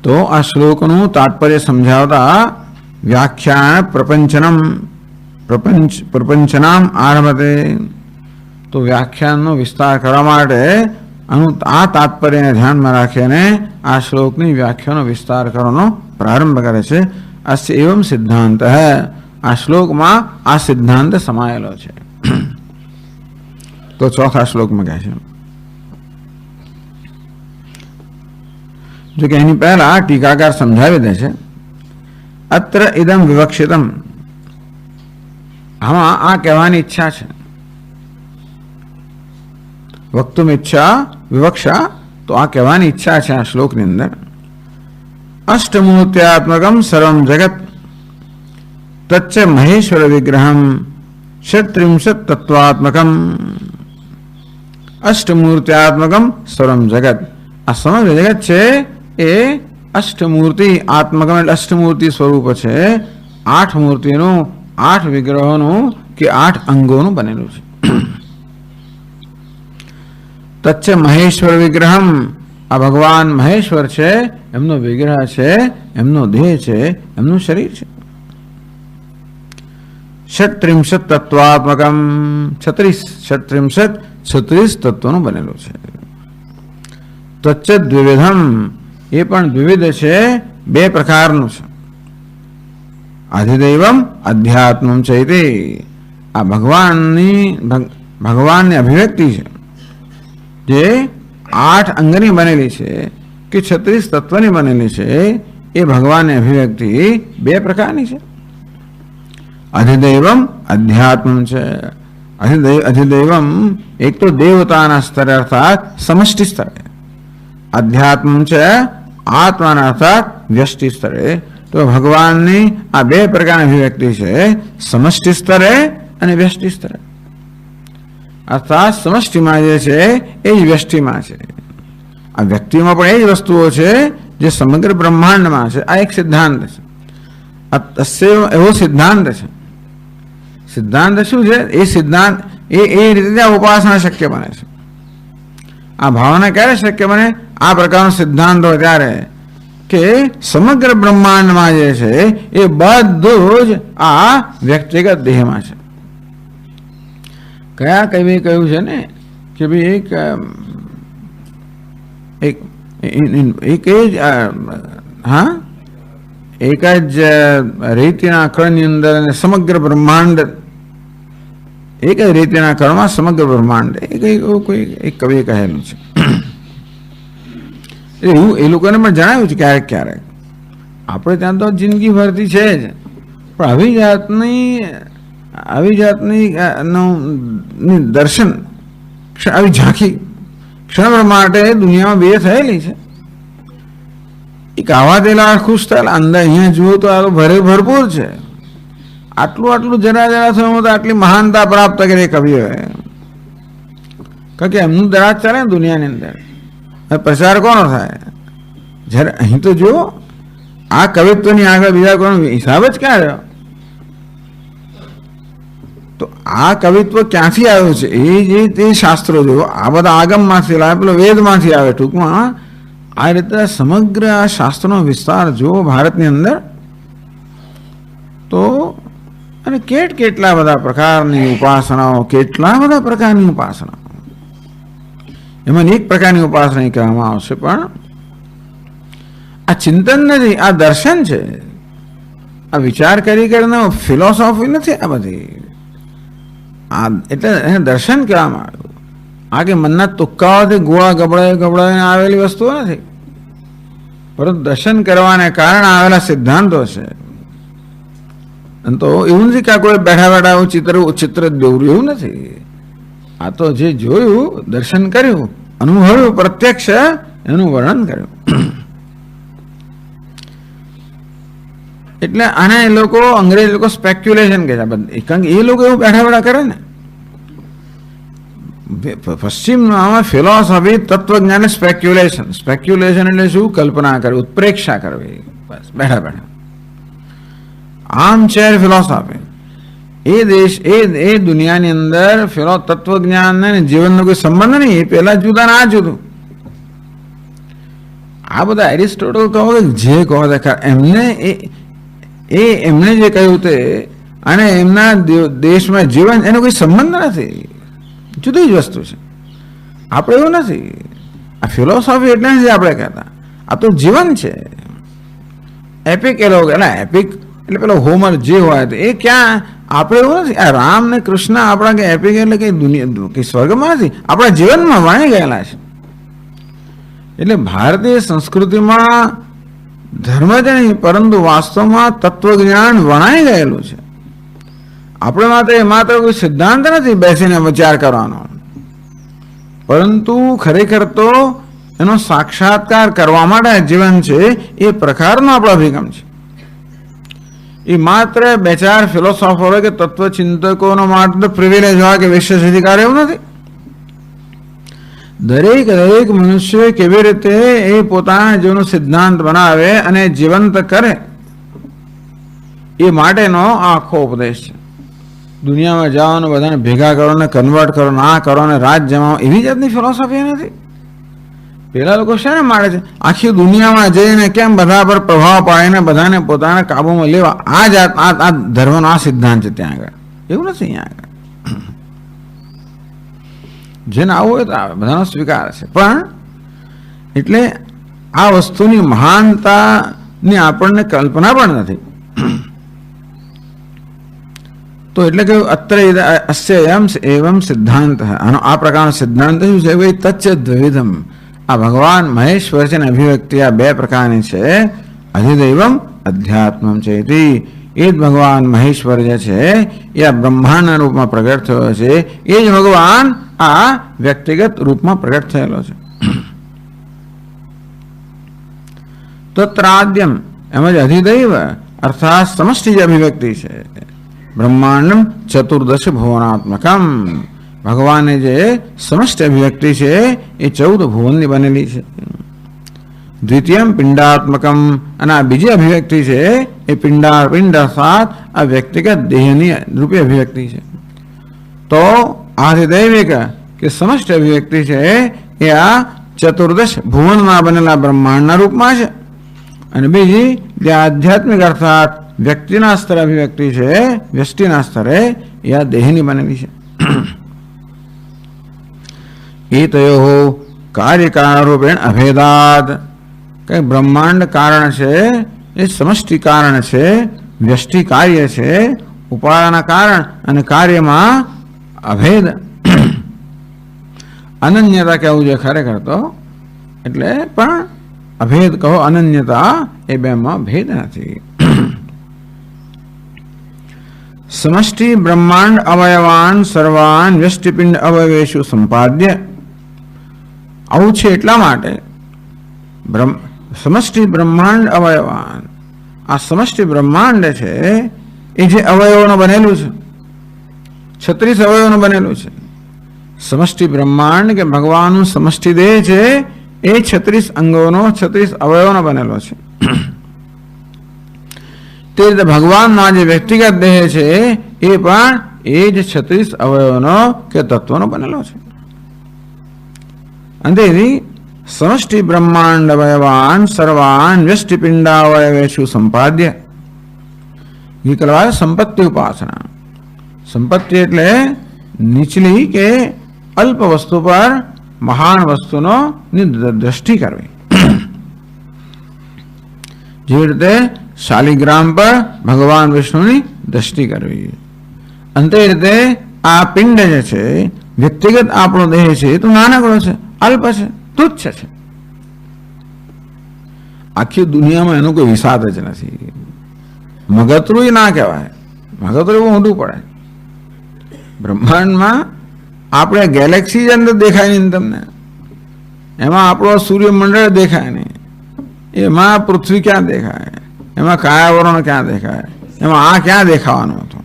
[SPEAKER 1] तो आ श्लोकનું તાત્પર્ય સમજાવતા વ્યાખ્યાન પ્રપંચનમ પ્રપંચનામ આરભતે, તો વ્યાખ્યાનનો વિસ્તાર કરવા માટે આ તાત્પર્યને ધ્યાનમાં રાખીને આ શ્લોકની વ્યાખ્યાનો વિસ્તાર કરવાનો પ્રારંભ કરે છે. અસ્ય એવમ સિદ્ધાંત, આ શ્લોકમાં આ સિદ્ધાંત સમાયેલો છે. તો ચોથા શ્લોકમાં કહે છે, જો કે એની પહેલા ટીકાકાર સમજાવી દે છે, અત્ર ઇદમ વિવક્ષિતમ, આમાં આ કહેવાની ઈચ્છા છે. વક્તુમ ઈચ્છા વિવક્ષા, તો આ કહેવાની ઈચ્છા છે આ શ્લોકની અંદર. અષ્ટમૂર્ત્યાત્મકમ સર્વમ જગત તચ્ચ મહેશ્વર વિગ્રહમ ષટ્ત્રિંશત તત્વાત્મકમ. અષ્ટમૂર્ત્યાત્મકમ સર્વમ જગત, આ સમગ્ર જગત છે એ અષ્ટમૂર્તિ આત્મકમ એટલે અષ્ટમૂર્તિ સ્વરૂપ છે. 8 મૂર્તિનું, 8 વિગ્રહોનું કે 8 અંગોનું બનેલું છે. તચ્ચ મહેશ્વર વિગ્રહમ, આ ભગવાન મહેશ્વર છે, એમનો વિગ્રહ છે, એમનો દેહ છે, એમનું શરીર છે. ષટ્ત્રિંશત તત્વાત્મકમ, 36 તત્વોનું બનેલું છે. તચ્ચ દ્વિવિધમ, એ પણ દ્વિવિધ છે, 2 પ્રકારનું છે. આધિદૈવમ અધ્યાત્મમ ચૈતે, આ ભગવાનની અભિવ્યક્તિ છે જે 8 અંગની બનેલી છે કે 36 તત્વની બનેલી છે. એ ભગવાનની અભિવ્યક્તિ 2 પ્રકારની છે. અધિદૈવમ અધ્યાત્મ છે. અધિદૈવમ એક તો દેવતાના સ્તરે અર્થાત સમષ્ટિ સ્તરે, અધ્યાત્મ છે આત્માના અર્થાત વ્યષ્ટિ સ્તરે. તો ભગવાનની આ 2 પ્રકારની અભિવ્યક્તિ છે, સમષ્ટિ સ્તરે અને વ્યષ્ટિ સ્તરે. અર્થાત સમષ્ટિમાં જે છે એ જ વ્યષ્ટિમાં છે. આ વ્યક્તિમાં પણ એ જ વસ્તુઓ છે જે સમગ્ર બ્રહ્માંડમાં છે. આ એક સિદ્ધાંત છે. એવો સિદ્ધાંત છે. સિદ્ધાંત શું છે? એ સિદ્ધાંત એ રીતે ઉપાસના શક્ય બને છે. આ ભાવના ક્યારે શક્ય બને? આ પ્રકારનો સિદ્ધાંત હોય ત્યારે કે સમગ્ર બ્રહ્માંડમાં જે છે એ બધું જ આ વ્યક્તિગત દેહમાં છે. કયા કવિએ કહ્યું છે ને કે ભાઈ એક જ એક જ રીતિના કણની અંદર સમગ્ર બ્રહ્માંડ, એક જ રીતિના કણમાં સમગ્ર બ્રહ્માંડ, કોઈ એક કવિએ કહેલું છે. એવું એ લોકોને પણ જણાવ્યું છે ક્યારેક ક્યારેક. આપણે ત્યાં તો જિંદગી ભરતી છે જ, પણ આવી જાતની દર્શન, આવી ઝાંખી ક્ષણ માટે દુનિયામાં 2 થયેલી છે. એક આવા દેલા ખુશ થયેલા, અંદર અહીંયા જુઓ તો આ ભરપૂર છે. આટલું જરા થયું તો આટલી મહાનતા પ્રાપ્ત કરી કવિઓએ. કારણ કે એમનું દરાજ ચાલે ને દુનિયાની અંદર, પ્રચાર કોનો થાય? જ્યારે અહીં તો જુઓ, આ કવિત્વની આગળ બીજા કોનો હિસાબ જ ક્યાં રહ્યો? તો આ કવિત્વ ક્યાંથી આવ્યું છે? એ જે તે શાસ્ત્રો જુઓ, આ બધા આગમમાંથી લાવે, પેલો વેદમાંથી આવે. ટૂંકમાં આ રીતે સમગ્ર આ શાસ્ત્રનો વિસ્તાર જુઓ ભારતની અંદર, તો અને કેટલા બધા પ્રકારની ઉપાસનાઓ, કેટલા બધા પ્રકારની ઉપાસનાઓ. એમાં એક પ્રકારની ઉપાસના કહેવામાં આવશે, પણ આ ચિંતન નથી, આ દર્શન છે. આ વિચાર કરીને ફિલોસોફી નથી આ બધી. આ એટલે એને દર્શન કહેવામાં આવ્યું. આ કે મનના તુક્કાઓથી ગોળા ગબડાઈને આવેલી વસ્તુઓ નથી, પરંતુ દર્શન કરવાને કારણે આવેલા સિદ્ધાંતો છે. તો એવું નથી કે કોઈ બેઠા બેઠા એવું ચિત્ર દોર્યું, એવું નથી. આ તો જે જોયું, દર્શન કર્યું, અનુભવ્યું, પ્રત્યક્ષ એનું વર્ણન કર્યું. એટલે આને એ લોકો, અંગ્રેજ લોકો સ્પેક્યુલેશન કહે છે. કારણ કે એ લોકો એવું બેઠા બેઠા કરે ને. પશ્ચિમમાં ફિલોસોફી, તત્વજ્ઞાન, સ્પેક્યુલેશન. સ્પેક્યુલેશન એટલે શું? કલ્પના કરવી, ઉત્પ્રેક્ષા કરવી, બસ બેઠા બેઠા. Arm chair philosophy. એ દેશ, એ દુનિયાની અંદર તત્વજ્ઞાન ને જીવનનો કોઈ સંબંધ નહીં. એ પહેલા જુદા ને આ જુદું. આ બધા એરિસ્ટોટલ કહો કે જે કહો એમને એમણે જે કહ્યું તે અને એમના દેશમાં જીવન એનો કોઈ સંબંધ નથી, જુદી જ વસ્તુ છે. આપણે એવું નથી. આ ફિલોસોફી એટલે નથી આપણે કહેતા, આ તો જીવન છે. એપિક એ લોકો, એપિક એટલે પેલો હોમર જે હોય તો એ ક્યાં? આપણે એવું નથી. આ રામ ને કૃષ્ણ આપણા કે એપિક એટલે કઈ દુનિયા કઈ સ્વર્ગમાં નથી, આપણા જીવનમાં વણાઈ ગયેલા છે. એટલે ભારતીય સંસ્કૃતિમાં ધર્મ જ નહીં, પરંતુ વાસ્તવમાં તત્વજ્ઞાન વણાઈ ગયેલું છે. આપણે માત્ર કોઈ સિદ્ધાંત નથી બેસીને વિચાર કરવાનો, પરંતુ ખરેખર તો એનો સાક્ષાત્કાર કરવા માટે જીવન છે. એ પ્રકારનો આપણો અભિગમ છે. એ માત્ર બે ચાર ફિલોસોફરો કે તત્વચિંતકોનો માત્ર પ્રિવિલેજ હોય કે વિશેષ અધિકાર એવું નથી. દરેક મનુષ્ય કેવી રીતે એ પોતાના જીવનનો સિદ્ધાંત બનાવે અને જીવંત કરે, એ માટેનો આખો ઉપદેશ છે. દુનિયામાં જાઓ, બધાને ભેગા કરો ને કન્વર્ટ કરો, આ કરો ને રાજ જમાવો, એવી જાતની ફિલોસોફી નથી. પેલા લોકો શેને માને છે? આખી દુનિયામાં જઈને કેમ બધા પર પ્રભાવ પાડીને બધાને પોતાના કાબુમાં લેવા, આ ધર્મનો આ સિદ્ધાંત છે. ત્યાં આગળ એવું નથી. અહીંયા આગળ જેને આવું હોય તો આવે, બધાનો સ્વીકાર છે. પણ એટલે આ વસ્તુની મહાનતાની આપણને કલ્પના પણ નથી. તો એટલે કે અત્ર અસ્ય એવમ સિદ્ધાંત, આનો આ પ્રકારનો સિદ્ધાંત શું છે? ભાઈ તચ્ચ દ્વિવિધમ. આ ભગવાન મહેશ્વર છે ને અભિવ્યક્તિ આ બે પ્રકારની છે. અધિદૈવમ અધ્યાત્મમ છે. એ જ ભગવાન મહેશ્વર જે છે એ આ બ્રહ્માંડના રૂપમાં પ્રગટ થયો છે. એ જ ભગવાન આ વ્યક્તિગત રૂપમાં પ્રગટ થયેલો છે. તત્રાદ્યમ એમ જ અધિદૈવ અર્થાત સમષ્ટિ જે અભિવ્યક્તિ છે. બ્રહ્માંડમ ચતુર્દશ ભુવનાત્મકમ. ભગવાનની જે સમષ્ટિ અભિવ્યક્તિ છે એ 14 ભુવનની બનેલી છે. દ્વિતીયમ પિંડાત્મકમ. અને આ બીજી અભિવ્યક્તિ છે એ પિંડ અર્થાત આ વ્યક્તિગત દેહની રૂપી અભિવ્યક્તિ છે. તો આધિદૈવિક કે સમષ્ટિ અભિવ્યક્તિ છે એ આ ચતુર્દશ ભુવનમાં બનેલા બ્રહ્માંડના રૂપમાં છે. અને બીજી જે આધ્યાત્મિક અર્થાત વ્યક્તિના સ્તરે અભિવ્યક્તિ છે, વ્યષ્ટિના સ્તરે એ આ દેહની બનેલી છે. એ તયો કાર્યકારણ રૂપેણ અભેદાદ. કઈ બ્રહ્માંડ કારણ છે, એ સમષ્ટિ કારણ છે, વ્યષ્ટિ કાર્ય છે, ઉપાદાના કારણ અને કાર્યમાં અભેદ અનન્યતા કહેવું છે ખરેખર તો. એટલે પણ અભેદ કહો, અનન્યતા, એ બેમાં ભેદ નથી. સમષ્ટિ બ્રહ્માંડ અવયવાન સર્વાન વ્યષ્ટિપિંડ અવયવેશુ સંપાદ્ય. આવું છે એટલા માટે સમષ્ટિ બ્રહ્માંડ અવયવાન. આ સમષ્ટિ બ્રહ્માંડ છે એ જે અવયવોનું બનેલું છે, 36 અવયવોનું બનેલું છે. સમષ્ટિ બ્રહ્માંડ કે ભગવાનનું સમષ્ટિ દેહ છે એ 36 અંગોનો 36 અવયવોનો બનેલો છે. તે રીતે ભગવાનનો જે વ્યક્તિગત દેહ છે એ પણ એ જ 36 અવયવોનો કે તત્વનો બનેલો છે. અંતેથી સમષ્ટિ બ્રહ્માંડ અવયવાન સર્વાન વ્યષ્ટિપિંડાવયવેષુ સંપાદ્ય વિકલ્પાય સંપત્તિ ઉપાસના. સંપત્તિ એટલે નીચલી કે અલ્પ વસ્તુ પર મહાન વસ્તુનો દ્રષ્ટિ કરવી. જેવી રીતે શાલિગ્રામ પર ભગવાન વિષ્ણુની દ્રષ્ટિ કરવી. અંતે રીતે આ પિંડ જે છે વ્યક્તિગત આપણો દેહ છે એ તો નાનકડો છે, અલ્પ છે, તુચ્છ છે. આખી દુનિયામાં એનો કોઈ વિષાદ જ નથી. મગતરું ના કહેવાય, મગતરું એવું મોટું પડે. બ્રહ્માંડમાં આપણે ગેલેક્સી જ અંદર દેખાય નહીં તમને, એમાં આપણો સૂર્યમંડળ દેખાય નહીં, એમાં પૃથ્વી ક્યાં દેખાય, એમાં કાયાવરણ ક્યાં દેખાય, એમાં આ ક્યાં દેખાવાનું હતું.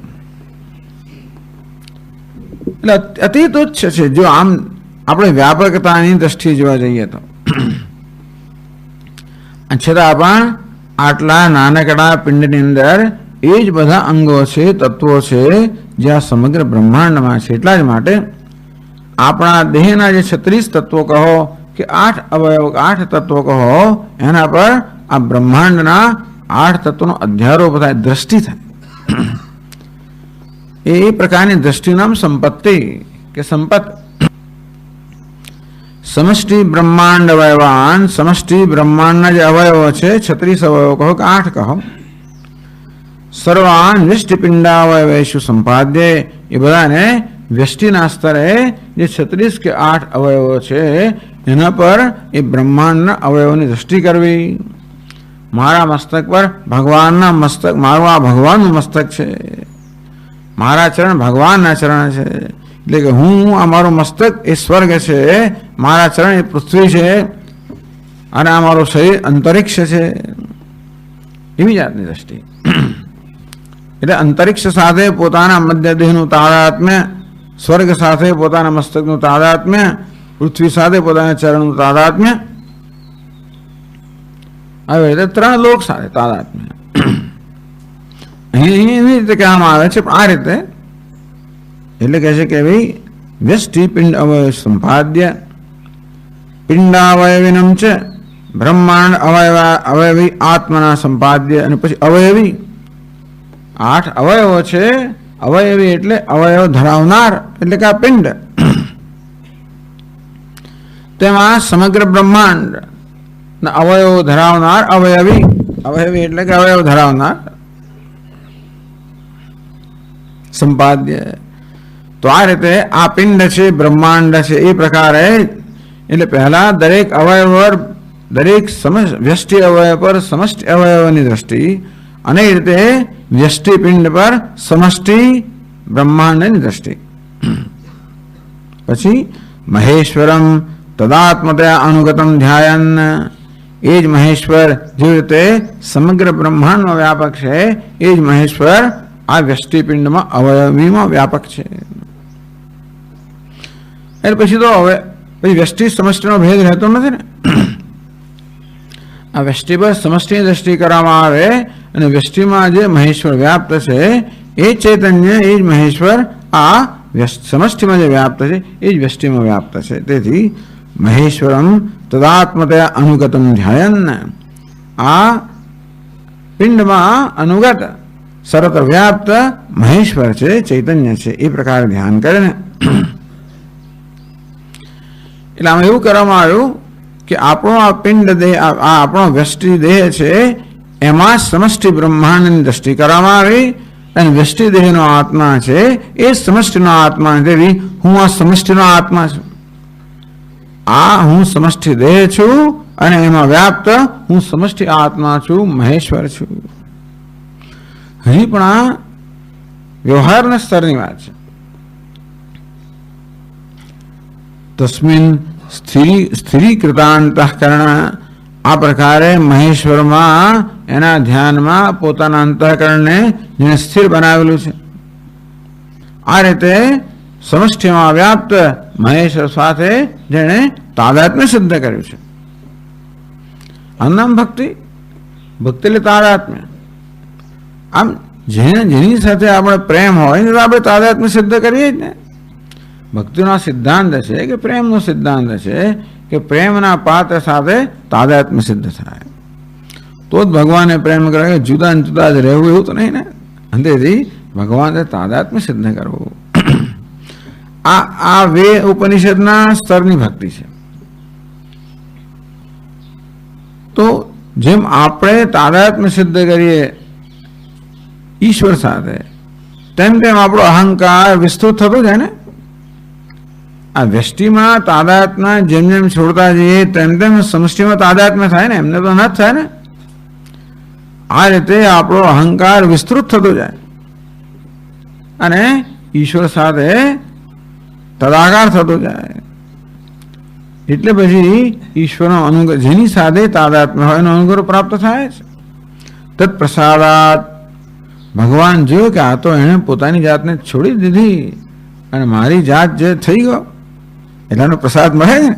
[SPEAKER 1] એટલે અતિ તુચ્છ છે જો આમ આપણે વ્યાપકતાની દ્રષ્ટિએ જોવા જઈએ તો. છતાં પણ આટલા નાનકડા પિંડની અંદર એ જ બધા અંગો છે, તત્વો છે જે આ સમગ્ર બ્રહ્માંડમાં છે. એટલા જ માટે આપણા દેહના જે 36 તત્વો કહો કે 8 અવયવ 8 તત્વો કહો, એના પર આ બ્રહ્માંડના 8 તત્વોનો અધ્યારોપ થાય, દ્રષ્ટિ થાય. એ પ્રકારની દ્રષ્ટિનું નામ સંપત્તિ કે સંપત. સમષ્ટિ બ્રહ્માંડ અવયવાન, સમષ્ટિ બ્રહ્માંડના જે અવયવો છે 36 અવયવો કહો કે 8 કહો, સર્વાન વ્યષ્ટિપિંડાવયવેષુ સંપાદ્ય એ બધાને વ્યષ્ટિના સ્તરે જે 36 કે 8 અવયવો છે એના પર એ બ્રહ્માંડના અવયવોની દ્રષ્ટિ કરવી. મારા મસ્તક પર ભગવાનના મસ્તક, મારું આ ભગવાનનું મસ્તક છે, મારા ચરણ ભગવાનના ચરણ છે, એટલે કે હું આ મારું મસ્તક એ સ્વર્ગ છે, મારા ચરણ એ પૃથ્વી છે, અને આ મારું શરીર અંતરિક્ષ છે. એવી જાતની દ્રષ્ટિ. એટલે અંતરિક્ષ સાથે પોતાના મધ્ય દેહનું તાદાત્મ્ય, સ્વર્ગ સાથે પોતાના મસ્તકનું તાદાત્મ્ય, પૃથ્વી સાથે પોતાના ચરણનું તાદાત્મ્ય, આવી રીતે 3 લોક સાથે તાદાત્મ્ય. અહીં એવી રીતે કહેવામાં આવે છે, પણ આ રીતે એટલે કહે છે કે ભાઈ વ્યષ્ટિ પિંડ અવયવ સંપાદ્ય પિંડાવયવિનમ છે બ્રહ્માંડ અવયવી આત્મના સંપાદ્ય. અને પછી અવયવી 8 અવયવો છે. અવયવી એટલે અવયવ ધરાવનાર, એટલે કે આ પિંડ. તેમાં સમગ્ર બ્રહ્માંડ અવયવો ધરાવનાર અવયવી, અવયવી એટલે કે અવયવ ધરાવનાર સંપાદ્ય. તો આ રીતે આ પિંડ છે, બ્રહ્માંડ છે, એ પ્રકારે એટલે પહેલા દરેક અવયવ પર, દરેક વ્યષ્ટિ અવયવ પર સમષ્ટિ અવયવની દ્રષ્ટિ, અને એ રીતે વ્યષ્ટિ પિંડ પર સમષ્ટિ બ્રહ્માંડની દ્રષ્ટિ. પછી મહેશ્વરમ તદાત્મતયા અનુગતમ ધ્યાયન, એ જ મહેશ્વર જે રીતે સમગ્ર બ્રહ્માંડમાં વ્યાપક છે એ જ મહેશ્વર આ વ્યષ્ટિપિંડમાં અવયવીમાં વ્યાપક છે. એટલે પછી તો હવે પછી વ્યષ્ટિ સમષ્ટિનો ભેદ રહેતો નથી ને. આ વ્યષ્ટિ પર સમષ્ટિની દ્રષ્ટિ કરવામાં આવે અને વ્યષ્ટિમાં જે મહેશ્વર વ્યાપ્ત છે એ ચૈતન્ય, એ જ મહેશ્વર આ સમષ્ટિમાં જે વ્યાપ્ત છે એ જ વ્યષ્ટિમાં વ્યાપ્ત છે. તેથી મહેશ્વરમ તદાત્મતયા અનુગતમ ધ્યાયન, આ પિંડમાં અનુગત સર્વત્ર વ્યાપ્ત મહેશ્વર છે, ચૈતન્ય છે, એ પ્રકારે ધ્યાન કરે ને. એટલે આમાં એવું કરવામાં આવ્યું કે આપણો આ પિંડ દેહ, આ આપણો વ્યષ્ટિ દેહ છે, એમાં સમષ્ટિ બ્રહ્માંડની દ્રષ્ટિ કરવામાં આવી, અને વ્યષ્ટિ દેહનો આત્મા છે એ સમષ્ટિનો આત્મા નથી. હું આ સમષ્ટિનો આત્મા છું, આ હું સમષ્ટિ દેહ છું, અને એમાં વ્યાપ્ત હું સમષ્ટિ આત્મા છું, મહેશ્વર છું. અહીં પણ આ વ્યવહારના સ્તરની વાત છે. તસ્મિન સ્થિરીકૃતાંતઃકરણ, આ પ્રકારે મહેશ્વરમાં એના ધ્યાનમાં પોતાના અંતઃકરણને જેને સ્થિર બનાવેલું છે, આ રીતે સમષ્ટિમાં વ્યાપ્ત મહેશ્વર સાથે જેણે તાદાત્મ્ય સિદ્ધ કર્યું છે. આનું નામ ભક્તિ. ભક્તિ એટલે તાદાત્મ્ય. આમ જેની સાથે આપણે પ્રેમ હોય તો આપણે તાદાત્મ્ય સિદ્ધ કરીએ જ ને. ભક્તિનો સિદ્ધાંત છે કે પ્રેમનો સિદ્ધાંત છે કે પ્રેમના પાત્ર સાથે તાદાત્મ્ય સિદ્ધ થાય તો જ ભગવાને પ્રેમ કરે. જુદા જુદા જ રહેવું એવું તો નહીં ને. અંતેથી ભગવાને તાદાત્મ્ય સિદ્ધ કરવું. આ વે ઉપનિષદના સ્તરની ભક્તિ છે. તો જેમ આપણે તાદાત્મ્ય સિદ્ધ કરીએ ઈશ્વર સાથે તેમ તેમ આપણો અહંકાર વિસ્તૃત થતો જાય ને. આ વ્યષ્ટિમાં તાદાત્મ્ય જેમ જેમ છોડતા જઈએ તેમ તેમ સમષ્ટિમાં તાદાત્મ્ય થાય ને. એમને તો ન જ થાય ને. આ રીતે આપણો અહંકાર વિસ્તૃત થતો જાય અને ઈશ્વર સાથે તદાકાર થતો જાય. એટલે પછી ઈશ્વરનો અનુગ્રહ જેની સાથે તાદાત્મ્ય હોય એનો અનુગ્રહ પ્રાપ્ત થાય છે. તત્પ્રસાદાત ભગવાન જોયું કે આ તો એણે પોતાની જાતને છોડી દીધી અને મારી જાત જે થઈ ગયો એટલે એનો પ્રસાદ મળે ને.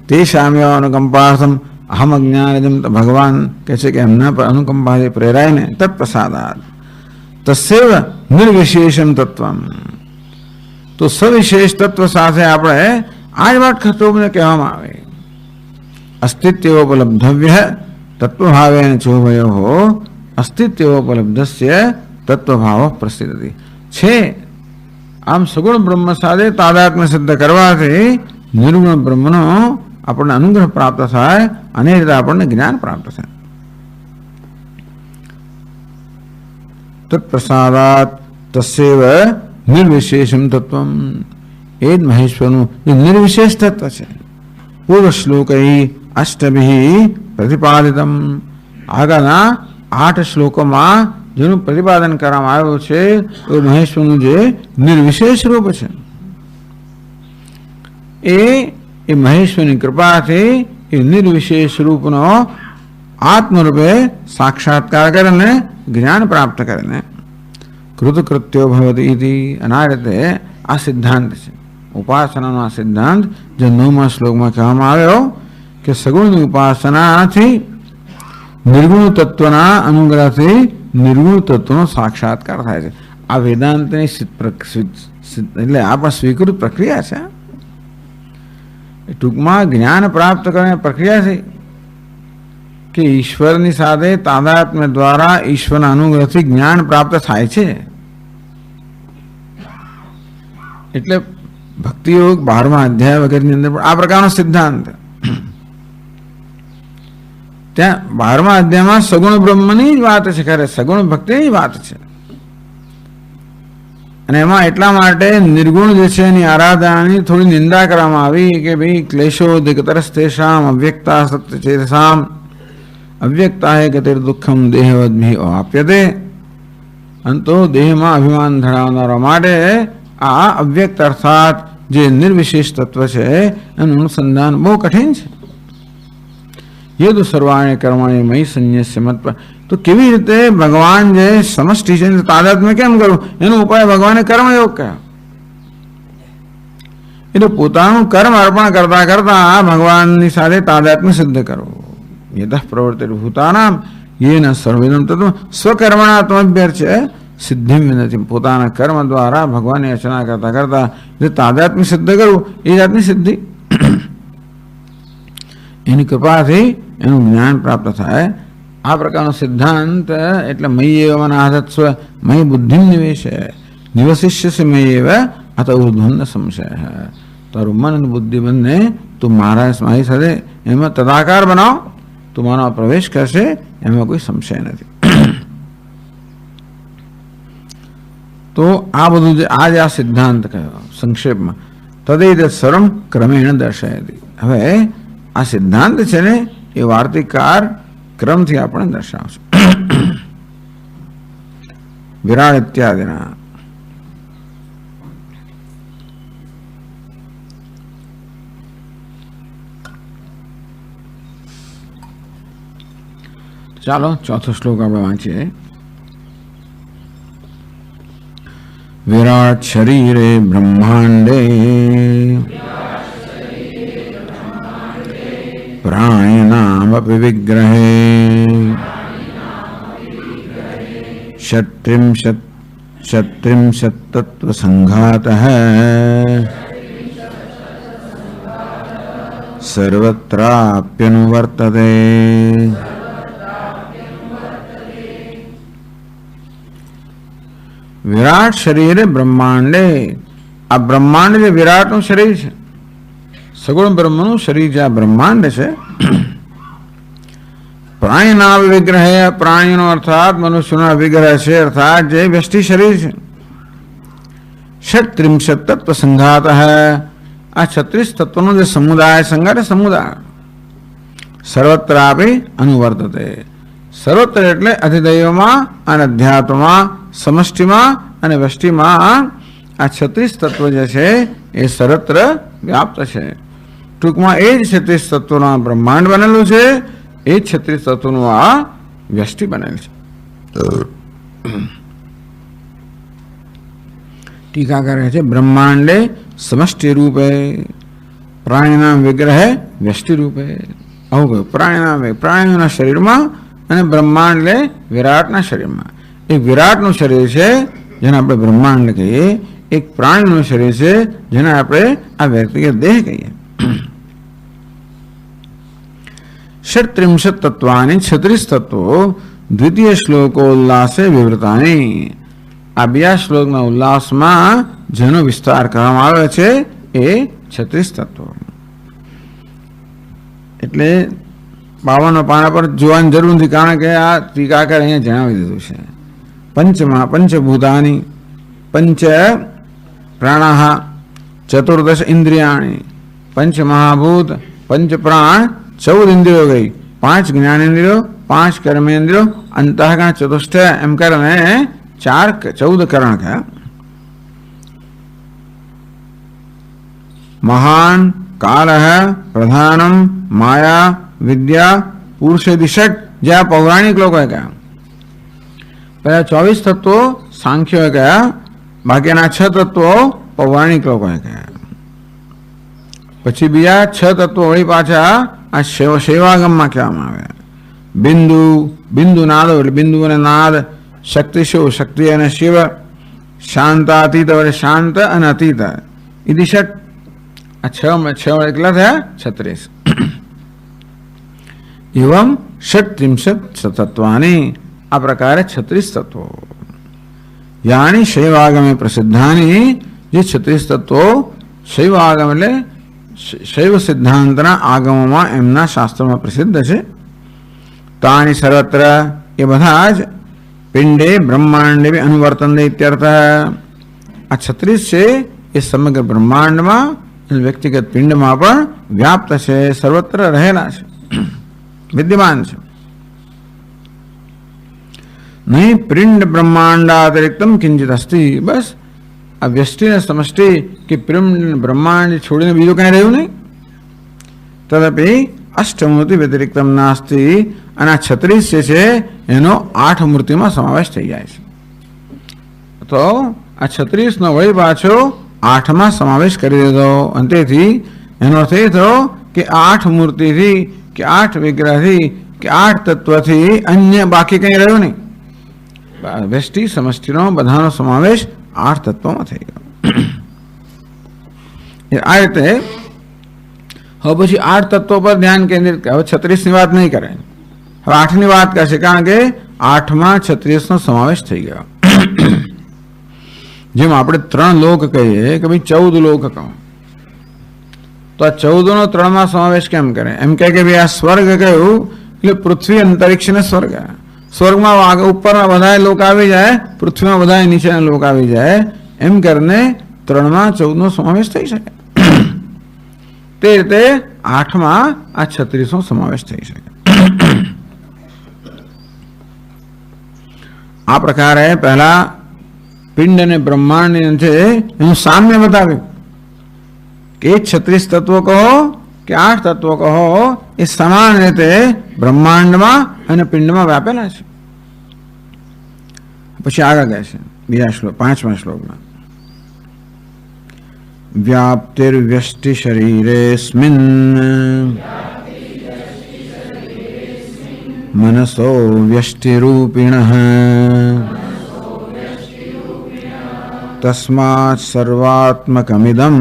[SPEAKER 1] તે સામ્ય અનુકંપાર્થમ અહમ અજ્ઞાનજમ. ભગવાન કહે છે કે એમના પર અનુકંપાથી પ્રેરાઈને તત્પ્રસાદાત તસ્યૈવ નિર્વિશેષમ તત્વમ. તો સવિશેષ તત્વ સાથે આપણે આ જ વાત ખતોબને કહેવામાં આવે. અસ્તિત્વોપલબ્ધવ્ય તત્વભાવેન ચોભયો અસ્તિત્વોપલબ્ધસ્ય તત્વભાવ પ્રસિદ્ધિ છે. આમ સગુણ બ્રહ્મ સાથે તાદાત્મ્ય સિદ્ધ કરવાથી નિર્ગુણ બ્રહ્મનો આપણને અનુગ્રહ પ્રાપ્ત થાય અને એ રીતે આપણને જ્ઞાન પ્રાપ્ત થાય. તત્પ્રસાદાત તસ્યૈવ નિર્વિશેષમ તત્વમ. એ જ મહેશ્વરનું જે નિર્વિશેષ તત્વ છે. પૂર્વ શ્લોકૈ અષ્ટભિ પ્રતિપાદિતમ. આગળના 8 શ્લોકોમાં જેનું પ્રતિપાદન કરવામાં આવ્યું છે તો મહેશ્વરનું જે નિર્વિશેષ રૂપ છે એ મહેશ્વરની કૃપાથી એ નિર્વિશેષ રૂપનો આત્મરૂપે સાક્ષાત્કાર કરીને જ્ઞાન પ્રાપ્ત કરીને કૃતકૃત્યો ભવતી ઇતિ. અને આ રીતે આ સિદ્ધાંત છે ઉપાસનાનો. આ સિદ્ધાંત જે 9મા શ્લોકમાં કહેવામાં આવ્યો કે સગુણની ઉપાસનાથી નિર્ગુણ તત્વના અનુગ્રહથી નિર્ગુણ તત્વનો સાક્ષાત્કાર થાય છે. આ વેદાંતની એટલે આ પણ સ્વીકૃત પ્રક્રિયા છે. ટૂંકમાં જ્ઞાન પ્રાપ્ત કરવાની પ્રક્રિયા છે કે ઈશ્વરની સાથે તાદાત્મ્ય દ્વારા ઈશ્વરના અનુગ્રહથી જ્ઞાન પ્રાપ્ત થાય છે. એટલે ભક્તિયોગ 12મા અધ્યાય વગેરેની અંદર આ પ્રકારનો સિદ્ધાંત. ત્યાં 12મા અધ્યાયમાં સગુણ બ્રહ્મની જ વાત છે. ખરે સગુણ ભક્તિની વાત છે. અને એમાં એટલા માટે નિર્ગુણ જે છે એની આરાધનાની થોડી નિંદા કરવામાં આવી કે ભાઈ ક્લેશો દિગતરસ્તેષામ અવ્યક્તા સત્યચેતસામ અવ્યક્તા હે ગતિર દુઃખમ દેહવદ્ભિ આપ્યતે. અંતો દેહમાં અભિમાન ધરાવનારા માટે આ અવ્યક્ત અર્થાત જે નિર્વિશેષ તત્વ છે એનું અનુસંધાન બહુ કઠિન છે. યદુ સર્વાણી કર્માણી મયી સંન્યસ્ય મત્વ. તો કેવી રીતે ભગવાન જે સમષ્ટિ છે તાદાત્મ્ય કેમ કરવું એનો ઉપાય ભગવાને કર્મયોગ કહ્યો. એટલે પોતાનું કર્મ અર્પણ કરતા કરતા ભગવાનની સાથે તાદાત્મ્ય સિદ્ધ કરવું. યતઃ પ્રવૃત્તિ ભૂતાનામ યેન સર્વેદમ તત્વ સ્વકર્મણાત્મભ્યર્ચ સિદ્ધિ નથી. પોતાના કર્મ દ્વારા ભગવાનની અર્ચના કરતા કરતા જે તાદાત્મ્ય સિદ્ધ કરવું એ જાતની સિદ્ધિ. એની કૃપાથી એનું જ્ઞાન પ્રાપ્ત થાય. આ પ્રકારનો સિદ્ધાંત એટલે મયી એવ મનાધત્સ્વ મયી બુદ્ધિ નિવસિષ્યસે મયી એવ અત ઉર્ધ્વન સંશય. તારું મન અને બુદ્ધિ બંને તું મારી સાથે એમાં તદાકાર બનાવ. તું મારો પ્રવેશ કરશે એમાં કોઈ સંશય નથી. તો આ બધું જે આજે આ સિદ્ધાંત કયો સંક્ષેપમાં તદેત સર્વમ ક્રમેણ દર્શાયતી. હવે આ સિદ્ધાંત છે ને એ વાર્તિકકાર ક્રમથી આપણે દર્શાવશે. વિરાળ ઇત્યાદિના ચાલો ચોથો શ્લોક આપણે વાંચીએ. विराट शरीरे ब्रह्मांडे प्राणिनामपि विग्रहे षट्त्रिंशत् तत्व संघातः सर्वत्राप्यनुवर्तते। विराट शरीर ब्रह्मांडे आ ब्रह्मांड जे विराट નું શરીર છે, સગુણ બ્રહ્મનું શરીર જે બ્રહ્માંડ છે, પ્રાણીના વિગ્રહ, પ્રાણીનો અર્થાત મનુષ્યનો વિગ્રહ છે, અર્થાત જે વ્યષ્ટિ શરીર છે. ષટ્ત્રિંશत् તત્વ સંઘાત, આ 36 તત્વનો જે સમુદાય, સંઘાત સમુદાય, સર્વત્રાપી અનુવર્તતે, સર્વત્ર એટલે અધિદૈવમાં અને અધ્યાત્મમાં, સમષ્ટિમાં અને વ્યષ્ટિમાં આ 36 તત્વ જે છે એ સર્વત્ર વ્યાપ્ત છે. ટૂંકમાં એ જ 36 તત્વોનો બ્રહ્માંડ બનેલું છે, એ જ 36 તત્વોનું આ વ્યષ્ટિ બનેલ છે. ટીકા કરે છે બ્રહ્માંડે સમષ્ટિ રૂપે પ્રાણીના વિગ્રહ વ્યષ્ટિ રૂપે. આવું કહ્યું, પ્રાણીઓના શરીરમાં અને બ્રહ્માંડ એટલે વિરાટના શરીરમાં. એક વિરાટનું શરીર છે જેને આપણે બ્રહ્માંડ કહીએ, એક પ્રાણીનું શરીર છે જેને આપણે આ વ્યક્તિગત દેહ કહીએ. ષટ્ત્રિંશत् તત્વાની 36 તત્વો દ્વિતીય શ્લોકોલ્લાસે વિવૃતાની, આ બીજા શ્લોકના ઉલ્લાસમાં જેનો વિસ્તાર કરવામાં આવે છે એ 36 તત્વો. એટલે 52 પાના પર જોવાની જરૂર નથી, કારણ કે આ ટીકાકાર અહીંયા જણાવી દીધું છે. પંચભૂતાની, પંચ પ્રાણાહ, ચતુર્દશ ઇન્દ્રિયાણી, પંચ મહાભૂત, પંચ પ્રાણ, 14 ઇન્દ્રિયો ગઈ, 5 જ્ઞાનેન્દ્રિયો, 5 કર્મેન્દ્રિયો, અંતઃકરણ ચતુષ્ટ, એમ કરીને 14 કરણ કયા. મહાન, કાલ, પ્રધાનમ, માયા, વિદ્યા, પુરુષેદિ ષટ, જે આ પૌરાણિક લોકોએ કયા. પહેલા 24 તત્વો સાંખ્યોએ કયા, બાકીના 6 તત્વો પૌરાણિક લોકોએ કયા. પછી બીજા 6 તત્વો વળી પાછા આ શૈવાગમમાં કહેવામાં આવ્યા. બિંદુ નાદો એટલે બિંદુ અને નાદ, શક્તિ શિવ, શક્તિ અને શિવ, શાંતાતીત એટલે શાંત અને અતીત, ઇતિ ષટ. આ 6 કેટલા થયા? 36. એવમ ષટ્ત્રિંશत् તત્વાની, આ પ્રકારે 36 તત્વો. યાની શૈવાગમે પ્રસિદ્ધાની, જે 36 તત્વો શૈવાગમ એટલે શૈવ સિદ્ધાંતના આગમોમાં એમના શાસ્ત્રોમાં પ્રસિદ્ધ છે. તાની સર્વત્ર, એ બધા જ પિંડે બ્રહ્માંડે અનુવર્તન ઇત્યર્થ. આ 36 છે એ સમગ્ર બ્રહ્માંડમાં અને વ્યક્તિગત પિંડમાં પણ વ્યાપ્ત છે, સર્વત્ર રહેલા છે, વિદ્યમાન છે. નહીં પિંડ બ્રહ્માંડાતિરિક્તમ કિંચિત અસ્તિ, બસ આ વ્યષ્ટિ ને સમષ્ટિ કે બ્રહ્માંડ છોડીને બીજું કઈ રહ્યું નહીં. તદપી અષ્ટમૂર્તિ વ્યતિરિક્તમ નાસ્તિ, અને આ 36 જે છે એનો 8 મૂર્તિમાં સમાવેશ થઈ જાય છે. તો આ 36 નો વળી પાછો 8માં સમાવેશ કરી દીધો, અને તેથી એનો અર્થ એ થયો કે 8 મૂર્તિથી કે 8 વિગ્રહથી કે 8 તત્વથી અન્ય બાકી કંઈ રહ્યું નહીં. વ્યષ્ટિ સમષ્ટિનો બધાનો સમાવેશ 8 તત્વોમાં થઈ ગયો. આ રીતે હવે પછી 8 તત્વો પર ધ્યાન કેન્દ્રિત કરે. હવે 36 ની વાત નહીં કરે, હવે 8 ની વાત કરશે, કારણ કે 8માં 36 નો સમાવેશ થઈ ગયો. જેમ આપણે 3 લોક કહીએ કે ભાઈ 14 લોક કહો, તો આ 14 નો 3માં સમાવેશ કેમ કરે? એમ કહે કે ભાઈ આ સ્વર્ગ કહ્યું એટલે પૃથ્વી, અંતરિક્ષ ને સ્વર્ગ. સ્વર્ગમાં ઉપરના બધા લોક આવી જાય, પૃથ્વીમાં બધા નીચેના લોક આવી જાય, એમ કરીને 3માં 14 નો સમાવેશ થઈ શકે. તે રીતે 8માં આ 36 નો સમાવેશ થઈ શકે. આ પ્રકારે પહેલા પિંડ અને બ્રહ્માંડ છે એનું સામ્ય બતાવ્યું કે 36 તત્વો કહો કે 8 તત્વો કહો, એ સમાન રીતે બ્રહ્માંડમાં અને પિંડમાં વ્યાપેલા છે. પછી આગળ કહે છે બીજા શ્લોક 5મા શ્લોકમાં, व्याप्तिर्व्यष्टि शरीरेऽस्मिन् मनसो व्यष्टिरूपिणः तस्मात् सर्वात्मकमिदं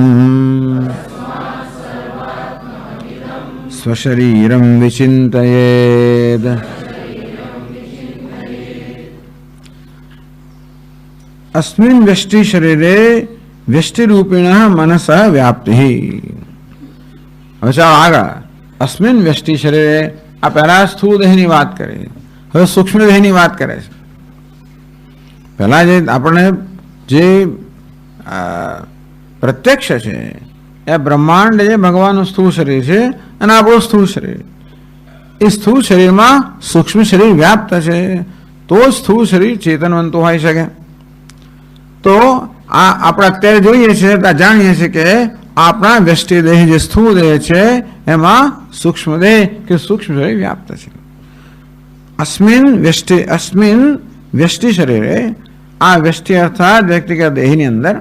[SPEAKER 1] स्वशरीरं विचिन्तयेत्। अस्मिन् व्यष्टि शरीरे व्यष्टि रूपिणः मनसः व्याप्तिः। હવે આગળ અસ્મિન વ્યષ્ટિ શરીરે આ પહેલા સ્થૂળ દેહની વાત કરી, હવે સૂક્ષ્મ દેહની વાત કરે છે. પહેલા જે આપણને જે પ્રત્યક્ષ છે એ બ્રહ્માંડ જે ભગવાનનું સ્થૂળ શરીર છે અને આપણું સ્થૂળ શરીર, એ સ્થૂળ શરીરમાં સૂક્ષ્મ શરીર વ્યાપ્ત છે, તો સ્થૂળ શરીર ચેતનવંતું હોઈ શકે. તો આ આપણે અત્યારે જોઈએ છીએ, જાણીએ છીએ કે આપણા વ્યષ્ટિ દેહ જે સ્થૂળ દેહ છે એમાં સૂક્ષ્મ દેહ કે સૂક્ષ્મ શરીર વ્યાપ્ત છે. અસ્મિન વ્યષ્ટિ શરીરે, આ વ્યષ્ટિ અર્થાત વ્યક્તિગત દેહની અંદર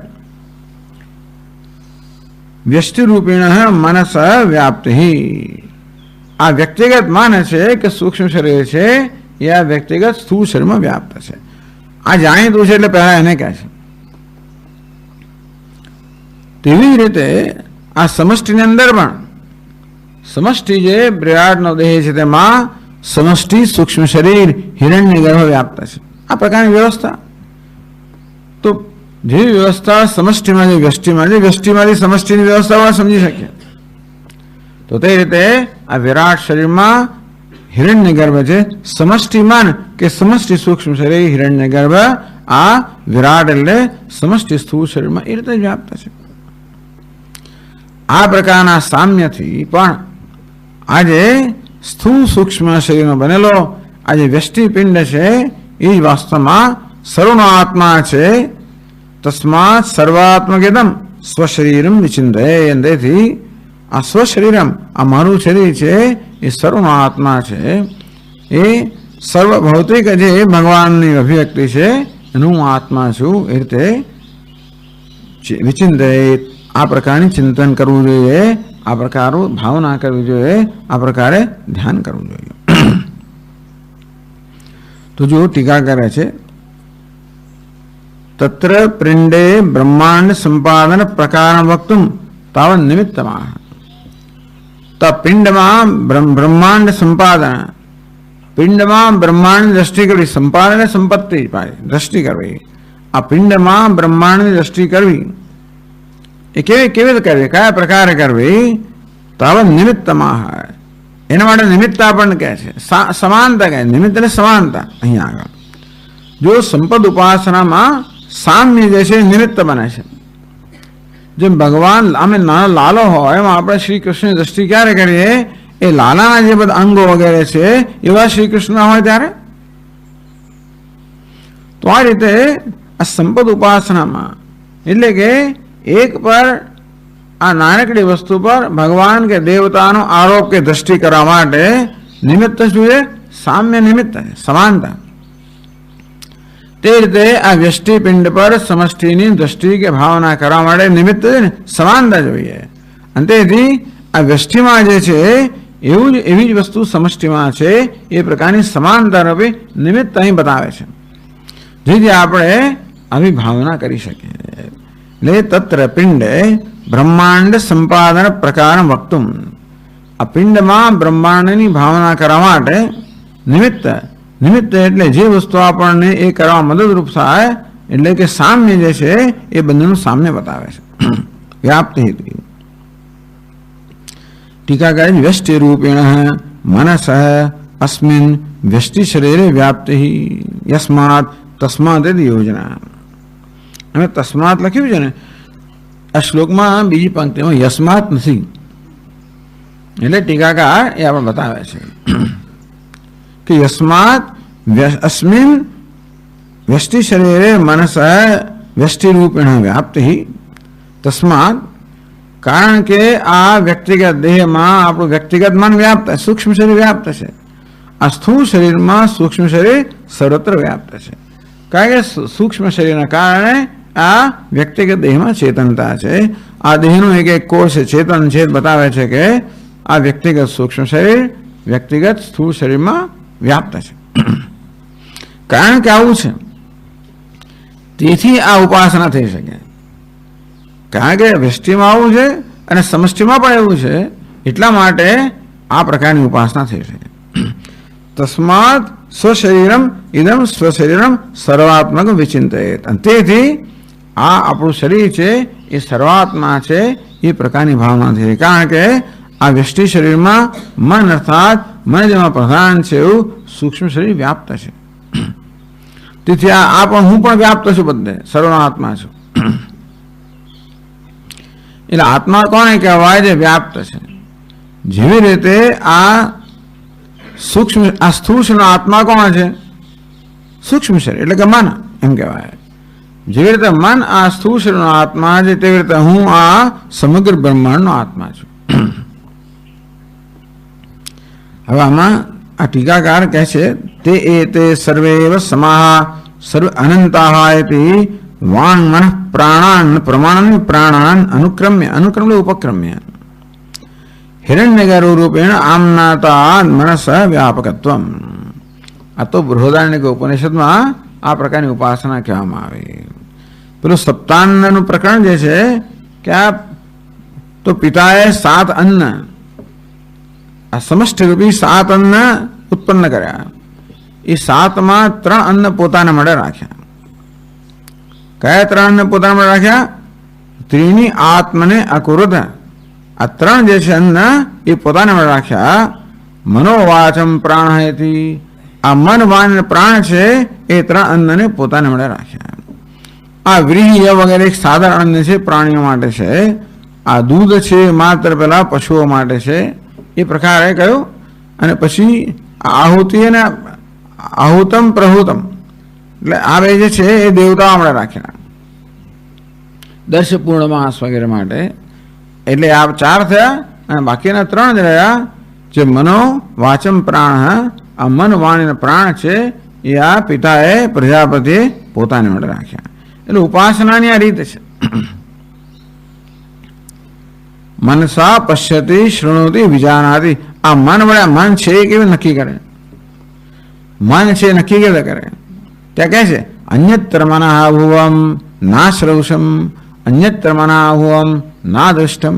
[SPEAKER 1] વ્યષ્ટિ રૂપિણ મનસ વ્યાપ્તિ. આ વ્યક્તિગત માને છે કે સૂક્ષ્મ શરીર છે એ આ વ્યક્તિગત સ્થૂળ શરીરમાં વ્યાપ્ત છે. આ જાણીતું છે એટલે પહેલા એને કહે છે. તેવી જ રીતે આ સમષ્ટિની અંદર પણ સમષ્ટિ જે વિરાટનો દેહ છે તેમાં સમષ્ટિ સૂક્ષ્મ શરીર હિરણ્ય ગર્ભ વ્યાપ્ત છે. આ પ્રકારની વ્યવસ્થા. તો જે વ્યવસ્થા સમષ્ટિમાં જે વ્યષ્ટિમાંથી સમષ્ટિની વ્યવસ્થા સમજી શકીએ. તો તે રીતે આ વિરાટ શરીરમાં હિરણ્ય ગર્ભ છે. સમષ્ટિમાન કે સમષ્ટિ સૂક્ષ્મ શરીર હિરણ્ય ગર્ભ, આ વિરાટ એટલે સમષ્ટિ સ્થૂળ શરીરમાં એ રીતે વ્યાપ્ત છે. આ પ્રકારના સામ્યથી પણ આજે સ્થૂળ સૂક્ષ્મ શરીરનો બનેલો આ જે વ્યષ્ટિ પિંડ છે એ જ વાસ્તવમાં સર્વનો આત્મા છે. તસ્માત સર્વાત્મકેદમ સ્વશરીરમ વિચિંતય. તેથી આ સ્વશરીરમ, આ મારું શરીર છે એ સર્વનો આત્મા છે, એ સર્વ ભૌતિક જે ભગવાનની અભિવ્યક્તિ છે એનું હું આત્મા છું, એ રીતે વિચિંતય. આ પ્રકારની ચિંતન કરવું જોઈએ, આ પ્રકારનું ભાવના કરવી જોઈએ, આ પ્રકારે ધ્યાન કરવું જોઈએ. તો જો ટીકા કરે છે, તત્ર પિંડે બ્રહ્માંડ સંપાદન પ્રકાર વક્તુમ તાવત નિમિત્તમાં. તો પિંડમાં બ્રહ્માંડ સંપાદન, પિંડમાં બ્રહ્માંડની દ્રષ્ટિ કરવી, સંપાદન સંપત્તિ દ્રષ્ટિ કરવી. આ પિંડમાં બ્રહ્માંડની દ્રષ્ટિ કરવી એ કેવી રીતે કરવી, કયા પ્રકારે કરવી? તાવત નિમિત્તમાં. એના માટે નિમિત્ત આપણને કહે છે, સમાનતા કહે. નિમિત્ત એટલે સમાનતા. અહીંયા આગળ જો સંપદ ઉપાસનામાં સામ્ય જે છે નિમિત્ત બને છે. જેમ ભગવાન અમે નાનો લાલો હોય એમાં આપણે શ્રી કૃષ્ણની દ્રષ્ટિ ક્યારે કરીએ? એ લાલાના જે બધા અંગો વગેરે છે એવા શ્રી કૃષ્ણ હોય ત્યારે. તો આ રીતે આ સંપદ ઉપાસનામાં એટલે કે એક પર આ નાનકડી વસ્તુ પર ભગવાન કે દેવતાનો આરોપ કે દ્રષ્ટિ કરવા માટે નિમિત્ત જોઈએ, સામ્ય નિમિત્ત છે, સમાનતા. તે રીતે આ વ્યષ્ટિ પિંડ પર સમષ્ટિની દ્રષ્ટિ કે ભાવના કરવા માટે નિમિત્ત છે ને, સમાનતા જોઈએ. અને તેથી આ વ્યષ્ટિમાં જે છે એવી જ વસ્તુ સમષ્ટિમાં છે, એ પ્રકારની સમાનતા રૂપે નિમિત્ત અહીં બતાવે છે, જેથી આપણે આવી ભાવના કરી શકીએ. એટલે તત્ર પિંડે બ્રહ્માંડ સંપાદન પ્રકાર વક્તુમ. આ પિંડમાં બ્રહ્માંડની ભાવના કરવા માટે નિમિત્ત એટલે જે વસ્તુ આપણને એ કરવા મદદરૂપ થાય, એટલે કે સામ્ય જે છે એ બંનેનું સામ્ય બતાવે છે. વ્યાપ્તિ ટીકાકાર વ્યષ્ટિ રૂપેણ મનસ અસ્મિન વ્યષ્ટિ શરીરે વ્યાપ્તિ યસ્માત તસ્માત યોજના. અમે તસ્માત લખ્યું છે ને આ શ્લોકમાં બીજી પંક્તિમાં યસ્માત નથી, એટલે ટીકાકાર એ આપણે બતાવે છે કે યસ્માત અસ્મિન વ્યષ્ટિ શરીરે મનસ વ્યષ્ટિ રૂપેણ વ્યાપ્તિ. તસ્માત કારણ કે આ વ્યક્તિગત દેહમાં આપણું વ્યક્તિગત મન વ્યાપ્ત, સૂક્ષ્મ શરીર વ્યાપ્ત છે. આ સ્થૂળ શરીરમાં સૂક્ષ્મ શરીર સર્વત્ર વ્યાપ્ત છે. કારણ કે સૂક્ષ્મ શરીરના કારણે આ વ્યક્તિગત દેહમાં ચેતનતા છે. આ દેહનો એક એક કોષ ચેતન છે, બતાવે છે કે આ વ્યક્તિગત સૂક્ષ્મ શરીર વ્યક્તિગત સ્થૂળ શરીરમાં વ્યાપ્ત છે. કારણ કે આવું છે તેથી આ ઉપાસના થઈ શકે. કારણ કે વ્યષ્ટિમાં આવું છે અને સમષ્ટિમાં પણ એવું છે, એટલા માટે આ પ્રકારની ઉપાસના થઈ શકે. તસ્માત સ્વશરીરમ ઇદમ સ્વશરીરમ સર્વાત્મક વિચિંતયેત. તેથી આ આપણું શરીર છે એ સર્વાત્મા છે એ પ્રકારની ભાવના થઈ. કારણ કે આ વ્યષ્ટિ શરીરમાં મન અર્થાત મન જેમાં પ્રધાન છે એવું સૂક્ષ્મ શરીર વ્યાપ્ત છે. તેથી આ પણ હું પણ વ્યાપ્ત છું, બધે સર્વનો આત્મા છું. એટલે આત્મા કોને કહેવાય? જે વ્યાપ્ત છે. જેવી રીતે આ સૂક્ષ્મ આ સ્થૂળ આત્મા કોણ છે? સૂક્ષ્મ શરીર એટલે કે મન એમ કહેવાય. જેવી રીતે મન આ સ્થૂળ શરીરનો આત્મા છે, તેવી રીતે હું આ સમગ્ર બ્રહ્માંડનો આત્મા છું. હવે આમાં આ ટીકાકાર કહે છે તે એતે સર્વે સમાહ સર્વ અનંતાહ વાંગ મન પ્રાણાન પ્રમાણ પ્રાણાન અનુક્રમ્ય ઉપક્રમ્ય હિરણ્યગર રૂપેણ આમનાતા મનસ વ્યાપકત્વમ. આ તો બૃહદારણ્યક ઉપનિષદમાં આ પ્રકારની ઉપાસના કહેવામાં આવી. પેલું સપ્તાન્નનું પ્રકરણ જે છે કે આ તો પિતાએ 7 અન્ન આ સમષ્ટિ રૂપી 7 અન્ન ઉત્પન્ન કર્યા. એ 7માં 3 અન્ન પોતાના માટે રાખ્યા. કયા 3 અન્ન પોતાના માટે રાખ્યા? ત્રીની આત્મને અકુરુદ. આ 3 જે છે અન્ન એ પોતાના માટે રાખ્યા. મનોવાચમ પ્રાણહેતી. આ મન વાન પ્રાણ છે એ 3 અન્નને પોતાના માટે રાખ્યા. આ વ્રીહ્ય વગેરે એક સાધારણ અન્ન છે, પ્રાણીઓ માટે છે. આ દૂધ છે માત્ર પેલા પશુઓ માટે છે, એ પ્રકારે કહ્યું. અને પછી આહુતિ અને આહુતમ પ્રહુતમ એટલે આ બે જે છે એ દેવતાઓ આપણે રાખ્યા દર્શ પૂર્ણમાસ વગેરે માટે. એટલે આ 4 થયા અને બાકીના 3 જ રહ્યા. જે મનો વાચમ પ્રાણ, આ મન વાણી પ્રાણ છે એ આ પિતાએ પ્રજાપતિએ પોતાને માટે રાખ્યા. એટલે ઉપાસનાની આ રીત છે. મનસા પશ્યતિ શૃણોતિ વિજાનાતિ. આ મન વડે મન છે એ કેવી નક્કી કરે? મન છે નક્કી કેવી કરે? ત્યાં કહે છે અન્યત્ર મનાભુવમ ના શ્રવસમ અન્યત્ર મનાભુવમ ના દૃષ્ટમ.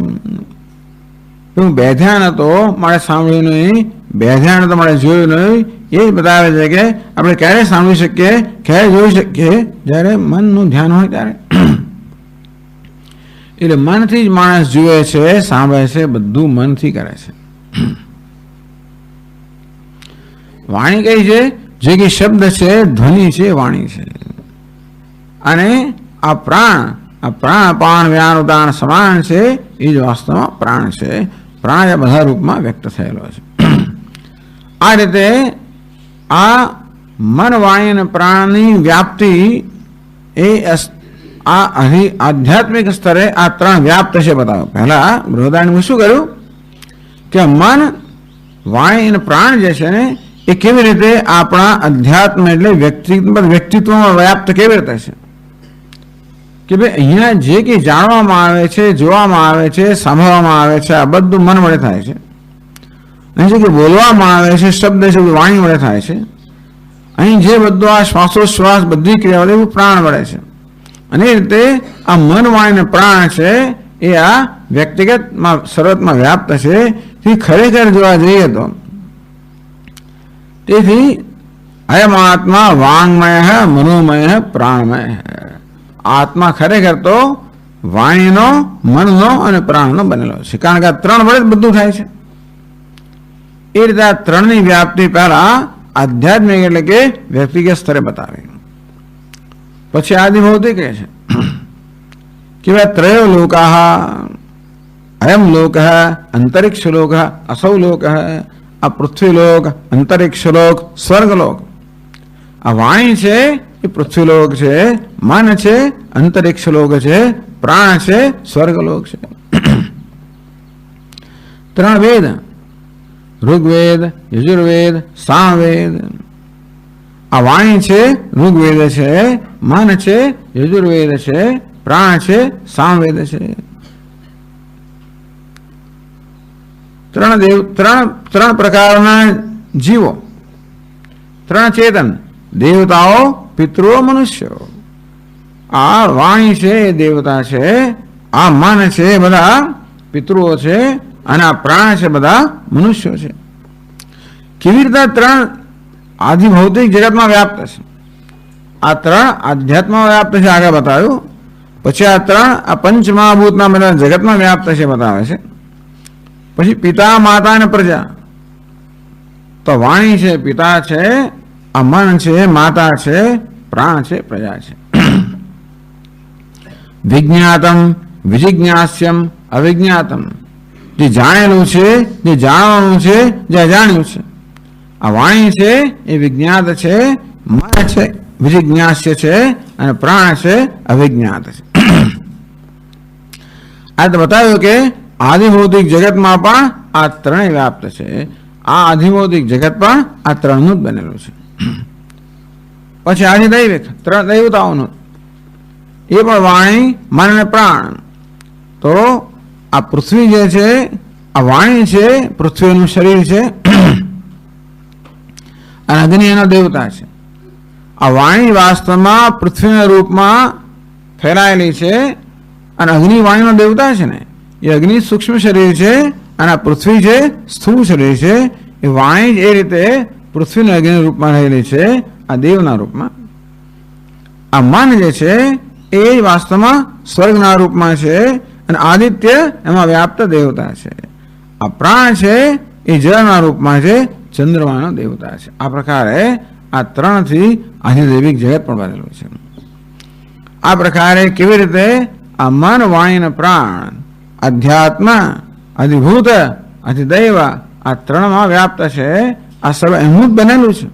[SPEAKER 1] હું બેધ્યાન હતો, મારે સાંભળ્યું નહીં, બેધ્યાન હતો, મારે જોયું નહીં. એ જ બતાવે છે કે આપણે ક્યારે સાંભળી શકીએ, ક્યારે જોઈ શકીએ? જ્યારે મનનું ધ્યાન હોય ત્યારે. એટલે મનથી જ માણસ જુએ છે, સાંભળે છે, બધું મનથી કરે છે. વાણી કઈ છે? જે કે શબ્દ છે, ધ્વનિ છે, વાણી છે. અને આ પ્રાણ પાન વ્યાન ઉદાન સમાન છે, એ જ વાસ્તવમાં પ્રાણ છે. પ્રાણ એ બધા રૂપમાં વ્યક્ત થયેલો છે. આ રીતે આ મન વાણી અને પ્રાણની વ્યાપ્તિ એ આ આધ્યાત્મિક સ્તરે આ 3 વ્યાપ્ત છે બતાવો. પહેલા બૃહદારણ્યમાં શું કર્યું કે મન વાણી અને પ્રાણ જે છે ને એ કેવી રીતે આપણા અધ્યાત્મ એટલે વ્યક્તિત્વમાં વ્યાપ્ત કેવી રીતે છે કે ભાઈ અહીંયા જે કંઈ જાણવામાં આવે છે, જોવામાં આવે છે, સાંભળવામાં આવે છે, આ બધું મન વડે થાય છે. અહીં જે કંઈ બોલવામાં આવે છે, શબ્દ છે, વાણી વડે થાય છે. અહીં જે બધું આ શ્વાસોશ્વાસ બધી ક્રિયાઓ એવું પ્રાણ વડે છે. અને એ રીતે આ મન વાણી પ્રાણ છે એ આ વ્યક્તિગતમાં સર્વતમાં વ્યાપ્ત છે. તે ખરેખર જોવા જઈએ તો તેથી અયમ આત્મા વાંગમય મનોમય પ્રાણમય. આત્મા ખરેખર તો વાણીનો, મનનો અને પ્રાણનો બનેલો છે. કારણ કે આ 3 વડે જ બધું થાય છે. એ રીતે આ 3ની વ્યાપ્તિ પહેલા આધ્યાત્મિક એટલે કે વ્યક્તિગત સ્તરે બતાવી. પછી આદિભૌતિક કહે છે કે ભાઈ ત્રયો લોકાહ અયમ લોક અંતરિક્ષ લોક અસૌ લોક. આ પૃથ્વીલોક, અંતરિક્ષલોક, સ્વર્ગલોક. આ વાણી છે એ પૃથ્વીલોક છે, મન છે અંતરિક્ષલોક છે, પ્રાણ છે સ્વર્ગલોક છે. 3 વેદ ઋગ્વેદ, યજુર્વેદ, સામવેદ. આ વાણી છે ઋગ્વેદ છે, મન છે યજુર્વેદ છે, પ્રાણ છે, સામવેદ છે. ત્રણ પ્રકારના જીવો, ત્રણ ચેતન, દેવતાઓ, પિતૃઓ, મનુષ્યો. આ વાણી છે એ દેવતા છે, આ મન છે એ બધા પિતૃઓ છે, અને આ પ્રાણ છે બધા મનુષ્યો છે. કેવી રીતે ત્રણ આધિભૌતિક જગતમાં વ્યાપ્ત છે? આ ત્રણ આધ્યાત્મમાં વ્યાપ્ત છે આગળ બતાવ્યું. પછી આ ત્રણ આ પંચમહાભૂતના બધા જગતમાં વ્યાપ્ત છે બતાવે છે. પછી પિતા, માતા અને પ્રજા. તો વાણી છે, પિતા છે, આ મન છે, માતા છે, પ્રાણ છે, પ્રજા છે. વિજ્ઞાતમ, વિજિજ્ઞાસ્યમ, અવિજ્ઞાતમ. જે જાણેલું છે, જે જાણવાનું છે, જે અજાણ્યું છે. આ વાણી છે એ વિજ્ઞાત છે, મન છે વિજિજ્ઞાસ્ય છે, અને પ્રાણ છે અવિજ્ઞાત છે. આ તો બતાવ્યું કે આધિભૌતિક જગતમાં પણ આ ત્રણેય વ્યાપ્ત છે. આ આધિભૌતિક જગત પણ આ ત્રણનું જ બનેલું છે. પછી આધિદૈવિક ત્રણ દેવતાઓનું, એ પણ વાણી, મન અને પ્રાણ. તો આ પૃથ્વી જે છે, આ વાણી છે, પૃથ્વીનું શરીર છે, અને અગ્નિ એના દેવતા છે. આ વાણી વાસ્તવમાં પૃથ્વીના રૂપમાં ફેલાયેલી છે, અને અગ્નિ વાણીનો દેવતા છે ને, એ અગ્નિ સૂક્ષ્મ શરીર છે, અને આ પૃથ્વી છે સ્થૂળ શરીર છે. એ વાણી જ એ રીતે પૃથ્વીના અગ્નિ રૂપમાં રહેલી છે, આ દેવના રૂપમાં. આ મન જે છે એ વાસ્તવમાં સ્વર્ગના રૂપમાં છે, અને આદિત્ય એમાં વ્યાપ્ત દેવતા છે. આ પ્રાણ છે એ જળના રૂપમાં છે, ચંદ્રમાનો દેવતા છે. આ પ્રકારે આ ત્રણથી આધિદૈવિક જગત પણ બનેલું છે. આ પ્રકારે કેવી રીતે આ મન, વાણી અને પ્રાણ, અધ્યાત્મ, અધિભૂત, અધિદૈવ, આ ત્રણમાં વ્યાપ્ત છે. આ સર્વ એમનું જ બનેલું છે.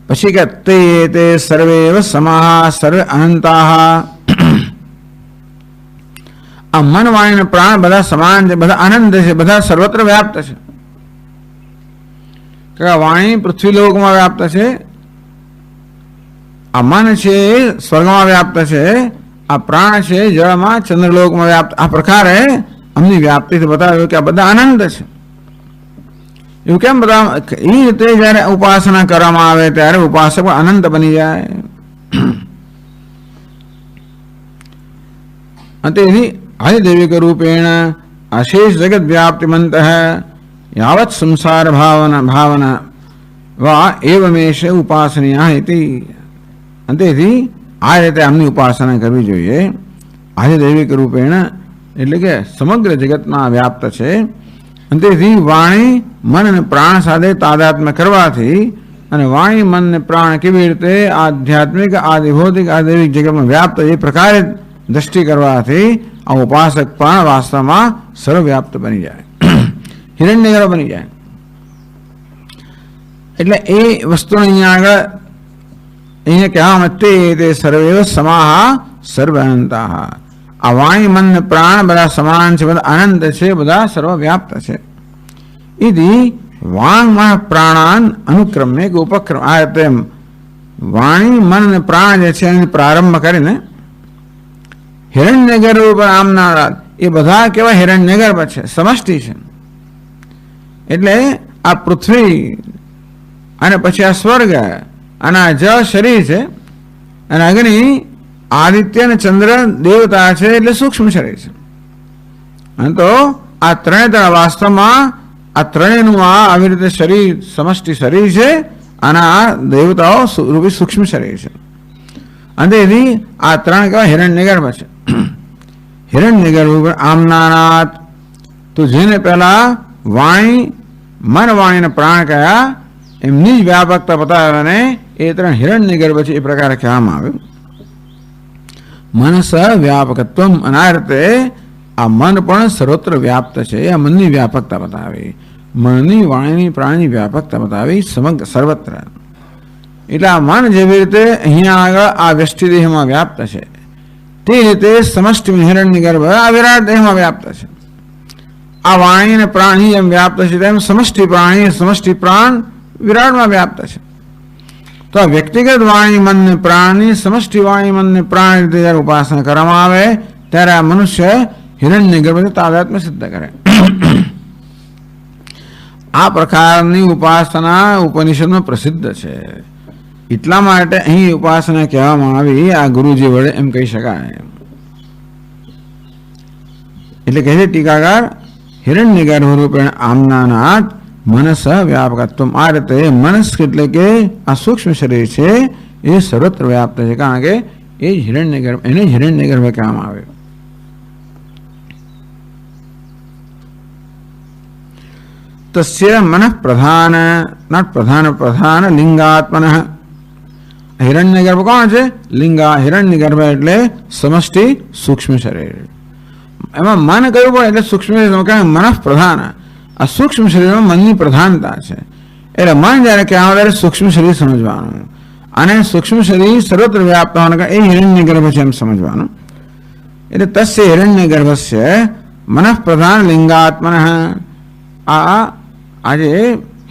[SPEAKER 1] પછી કે તે સર્વે સમાહ સર્વે અનંતા. આ મન, વાણી અને પ્રાણ બધા સમાન છે, બધા આનંદ છે, બધા સર્વત્ર વ્યાપ્ત છે. વાણી પૃથ્વી લોકમાં વ્યાપ્ત છે, આ મન છે સ્વર્ગમાં વ્યાપ્ત છે, આ પ્રાણ છે જળમાં, ચંદ્રલોકમાં વ્યાપ્ત. આ પ્રકારે અમની વ્યાપ્તિથી બતાવ્યું કે આ બધા આનંદ છે. એવું કેમ બધા? એ રીતે જયારે ઉપાસના કરવામાં આવે ત્યારે ઉપાસક અનંત બની જાય. તેથી આધિદૈવિક રૂપેણ અશેષ જગત વ્યાપ્તિમંત યાવત સંસાર ભાવના વા એવમેશ ઉપાસનીયા ઇતિ. તેથી આ રીતે આમની ઉપાસના કરવી જોઈએ. આધિદૈવિક રૂપેણ એટલે કે સમગ્ર જગતમાં વ્યાપ્ત છે. તેથી વાણી, મન અને પ્રાણ સાથે તાદાત્મ્ય કરવાથી, અને વાણી, મન અને પ્રાણ કેવી રીતે આધ્યાત્મિક, આધિભૌતિક, આધિદૈવિક જગતમાં વ્યાપ્ત એ પ્રકારે દ્રષ્ટિ કરવાથી આ ઉપાસક પણ વાસ્તવમાં સર્વવ્યાપ્ત બની જાય, હિરણ્યગર્ભ બની જાય. એટલે એ વસ્તુને અહીંયા આગળ અહીંયા કહેવામાં તે સર્વે સમાહ સર્વ અનંતા. આ વાણી, મન ને પ્રાણ બધા સમાન છે, બધા આનંદ છે, બધા સર્વવ્યાપ્ત છે. ઇતિ વાંગમાં પ્રાણાન અનુક્રમે કે ઉપક્રમ. આ રીતે વાણી, મન અને પ્રાણ જે છે એની પ્રારંભ કરીને હિરણ્યગર્ભ ઉપર આમના એ બધા કેવા હિરણ્યગર્ભ છે, સમષ્ટિ છે. એટલે આ પૃથ્વી અને પછી આ સ્વર્ગ અને આ જળ શરીર છે, અને અગ્નિ, આદિત્ય અને ચંદ્ર દેવતા છે, એટલે સૂક્ષ્મ શરીર છે. અને તો આ ત્રણે વાસ્તવમાં આ ત્રણેયનું આવી રીતે શરીર સમષ્ટિ શરીર છે, અને આ દેવતાઓ રૂપી સૂક્ષ્મ શરીર છે. અને તેથી આ ત્રણ કેવા હિરણ્યગર્ભ છે. હિરણ્યગર્ભ ઉપર આમનાનાથ. તો જેને પહેલા વાણી, મન, વાણી અને પ્રાણ કયા એમની જ વ્યાપકતા બતાવ્યાને એ ત્રણ હિરણ્યગર્ભ છે એ પ્રકારે કહેવામાં આવ્યું. મનસ વ્યાપકત્વમ. અને આ રીતે આ મન પણ સર્વત્ર વ્યાપ્ત છે. આ મનની વ્યાપકતા બતાવી, મનની, વાણીની, પ્રાણની વ્યાપકતા બતાવી સમગ્ર સર્વત્ર. એટલે આ મન જેવી રીતે અહીંયા આગળ આ વ્યષ્ટિ દેહમાં વ્યાપ્ત છે, તે રીતે સમષ્ટિ હિરણ્યગર્ભ આ વિરાટ દેહમાં વ્યાપ્ત છે. આ વાણી અને પ્રાણી જેમ વ્યાપ્ત છે તેમ સમષ્ટિ પ્રાણી, સમષ્ટિ પ્રાણ વિરાટમાં વ્યાપ્ત છે. તો આ વ્યક્તિગત વાણી મન ને પ્રાણની સમષ્ટિ વાણી મન ને પ્રાણ રીતે જ્યારે ઉપાસના કરવામાં આવે ત્યારે આ મનુષ્ય હિરણ્ય ગર્ભ તાદાત્મ્ય સિદ્ધ કરે. આ પ્રકારની ઉપાસના ઉપનિષદમાં પ્રસિદ્ધ છે. એટલા માટે અહીં ઉપાસના કહેવામાં આવી આ ગુરુજી વડે એમ કહી શકાય. એટલે કહે છે ટીકાકાર, હિરણ્ય ગર્ભ રૂપેણ આમનાનાથ મનસ વ્યાપકત્વ. આ રીતે મનસ એટલે કે આ સૂક્ષ્મ શરીર છે એ સર્વત્ર વ્યાપ્ત છે, કારણ કે એ હિરણ્ય ગર્ભ, એને હિરણ્ય ગર્ભ કહેવામાં આવે. તસ્ય મન પ્રધાન પ્રધાન લિંગાત્મન. હિરણ્ય ગર્ભ કોણ છે? લિંગા. હિરણ્ય ગર્ભ એટલે સમષ્ટિ સૂક્ષ્મ શરીર. એમાં મન કયું પણ એટલે સૂક્ષ્મ મન પ્રધાન. આ સૂક્ષ્મ શરીરમાં મનની પ્રધાનતા છે. એટલે મન જ્યારે કહેવામાં ત્યારે સૂક્ષ્મ શરીર સમજવાનું, અને સૂક્ષ્મ શરીર સર્વત્ર વ્યાપ્ત હોવાના એ હિરણ્ય ગર્ભ છે એમ સમજવાનું. એટલે તસ્ય હિરણ્ય ગર્ભસ્ય મન પ્રધાન લિંગાત્મન. આજે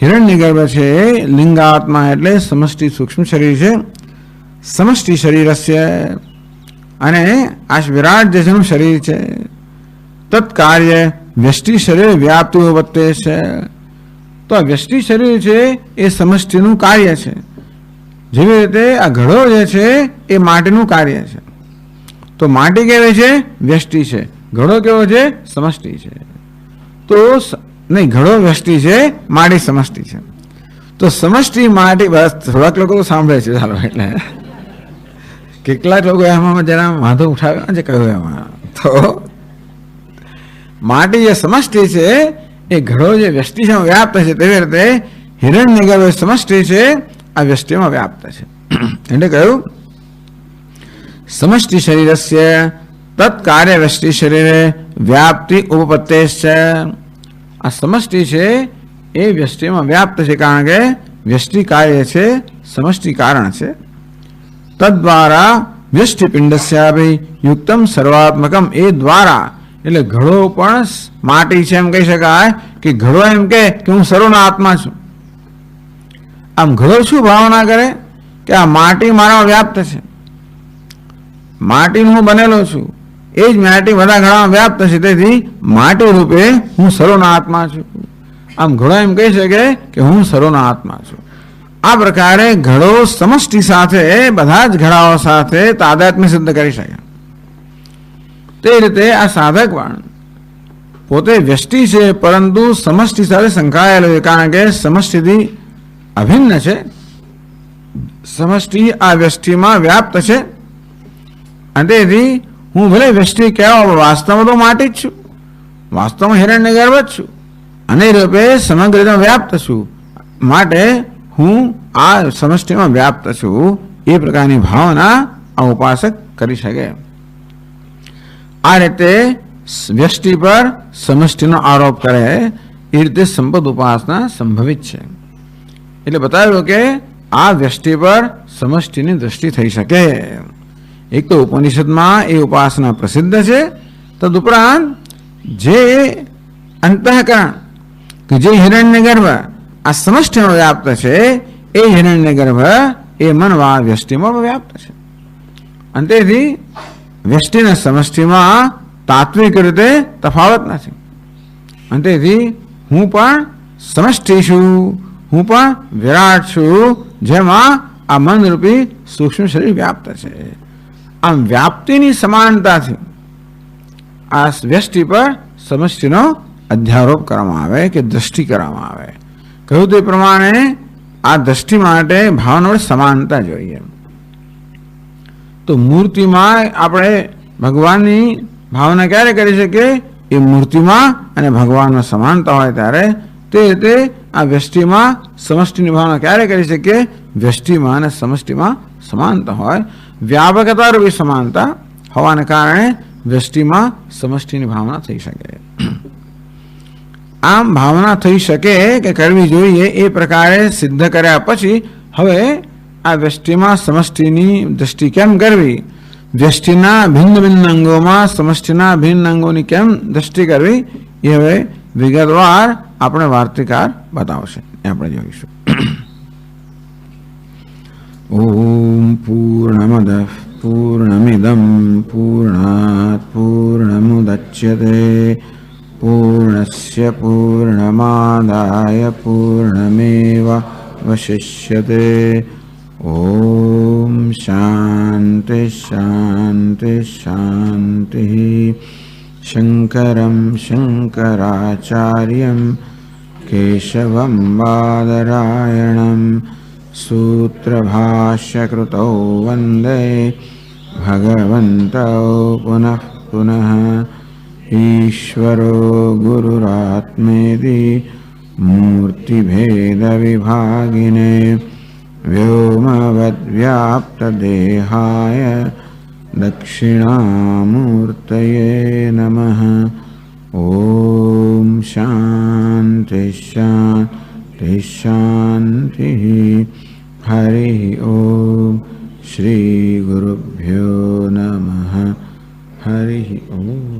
[SPEAKER 1] હિરણ્ય ગર્ભ છે લિંગાત્મા એટલે સમષ્ટિ સૂક્ષ્મ શરીર છે. સમષ્ટિ શરીરસ્ય, અને આ વિરાટ જે જેનું શરીર છે તત્કાર્ય વ્યષ્ટિ શરીર વ્યાપ્તિ ઉપત્તે છે. તો આ વ્યષ્ટિ શરીર છે એ સમષ્ટિનું કાર્ય છે. જેવી રીતે આ ઘડો જે છે એ માટીનું કાર્ય છે. તો માટી કેવી છે? વ્યષ્ટિ છે. ઘડો કેવો છે? સમષ્ટિ છે. તો નહીં, ઘડો વ્યષ્ટિ છે, માટી સમષ્ટિ છે. તો સમષ્ટિ માટી, બસ થોડાક લોકો તો સાંભળે છે, ચાલો. એટલે કેટલાક લોકો એમાં જરા વાંધો ઉઠાવ્યો છે કહ્યું એમાં. તો માટી જે સમષ્ટિ છે એ ઘડો જે વ્યષ્ટિ છે વ્યાપ્ત છે, તેવી રીતે હિરણ્ય ગર્ભ સમષ્ટિ છે આ વ્યષ્ટિમાં વ્યાપ્ત છે. એટલે કહ્યું સમષ્ટિ શરીરસ્ય તત્કાર્ય વ્યષ્ટિ શરીરે વ્યાપ્તિ ઉપપત્તે છે. આ સમષ્ટિ છે એ વ્યષ્ટિમાં વ્યાપ્ત છે, કારણ કે વ્યષ્ટિ કાર્ય છે, સમષ્ટિ કારણ છે. તદ્વારા વ્યષ્ટિપિંડસ્યાભિ યુક્તમ સર્વાત્મકમ. એ દ્વારા એટલે ઘડો પણ માટી છે એમ કહી શકાય કે ઘડો એમ કે હું સર્વનો આત્મા છું. આમ ઘડો શું ભાવના કરે કે આ માટી મારામાં વ્યાપ્ત છે, માટીનું હું બનેલો છું, એ જ માટી બધા ઘડામાં વ્યાપ્ત છે, તેથી માટી રૂપે હું સર્વનો આત્મા છું. આમ ઘડો એમ કહી શકે કે હું સર્વનો આત્મા છું. આ પ્રકારે ઘડો સમષ્ટિ સાથે બધા જ ઘડાઓ સાથે તાદાત્મ્ય સિદ્ધ કરી શકે. તે રીતે આ સાધક પણ પોતે વ્યષ્ટિ છે, પરંતુ સમષ્ટિ સાથે સંકળાયેલો છે, કારણ કે સમષ્ટિથી અભિન્ન છે. સમષ્ટિ આ વ્યષ્ટિમાં વ્યાપ્ત છે, અને તેથી હું ભલે વ્યષ્ટિ કહેવા વાસ્તવમાં તો માટી જ છું, વાસ્તવમાં હિરણ્ય ગર્ભ જ છું, અને રૂપે સમગ્ર રીતે વ્યાપ્ત છું. માટે હું આ સમષ્ટિમાં વ્યાપ્ત છું. એ પ્રકારની ભાવના આ ઉપાસક કરી શકે. આ રીતે વ્યષ્ટિ પર સમષ્ટિનો આરોપ કરે એ રીતે સંપદ ઉપાસના સંભવિત છે. એટલે બતાવ્યું કે આ વ્યષ્ટિ પર સમષ્ટિની દ્રષ્ટિ થઈ શકે. એક તો ઉપનિષદમાં એ ઉપાસના પ્રસિદ્ધ છે, તદુપરાંત જે અંતઃકરણ કે જે હિરણ્ય ગર્ભ આ સમષ્ટિમાં વ્યાપ્ત છે એ હિરણ્ય ગર્ભ એ મનવા વ્યષ્ટિમાં વ્યાપ્ત છે. અને તેથી વ્યષ્ટિના સમષ્ટિમાં તાત્વિક રીતે તફાવત નથી. અને તેથી હું પણ સમષ્ટિ છું, હું પણ વિરાટ છું, જેમાં આ મનરૂપી સૂક્ષ્મ શરીર વ્યાપ્ત છે. આમ વ્યાપ્તિની સમાનતાથી આ વ્યષ્ટિ પર સમષ્ટિનો અધ્યારોપ કરવામાં આવે કે દ્રષ્ટિ કરવામાં આવે. કહ્યું તે પ્રમાણે આ દ્રષ્ટિ માટે ભાવના વડે સમાનતા જોઈએ. તો મૂર્તિમાં આપણે ભગવાનની ભાવના ક્યારે કરી શકીએ? એ મૂર્તિમાં અને ભગવાનમાં સમાનતા હોય ત્યારે. તે રીતે આ વ્યષ્ટિમાં સમષ્ટિની ભાવના ક્યારે કરી શકીએ? વ્યષ્ટિમાં અને સમષ્ટિમાં સમાનતા હોય. વ્યાપકતા રૂપી સમાનતા હોવાને કારણે વ્યષ્ટિમાં સમષ્ટિની ભાવના થઈ શકે. આમ ભાવના થઈ શકે કે કરવી જોઈએ એ પ્રકારે સિદ્ધ કર્યા પછી હવે આ વ્યષ્ટિમાં સમષ્ટિની દ્રષ્ટિ કેમ કરવી, વ્યષ્ટિના ભિન્ન ભિન્ન અંગોમાં સમષ્ટિના ભિન્ન અંગોની કેમ દ્રષ્ટિ કરવી, એ હવે વિગતવાર આપણે વાર્તિકાર બતાવશે, એ આપણે જોઈશું. ॐ पूर्णमदः पूर्णमिदं पूर्णात् पूर्णमुदच्यते पूर्णस्य पूर्णमादाय पूर्णमेवावशिष्यते। ॐ शान्ति शान्ति शान्तिः। शङ्करं शङ्कराचार्यं केशवं बादरायणं सूत्रभाष्यकृतौ वन्दे भगवन्तौ पुनः पुनः। ईश्वरो गुरुरात्मेति मूर्तिभेदविभागिने व्योमवद्व्याप्तदेहाय दक्षिणामूर्तये नमः। ॐ शान्ति शान्ति शान्तिः। हरिः ॐ श्रीगुरुभ्यो नमः। हरिः ॐ।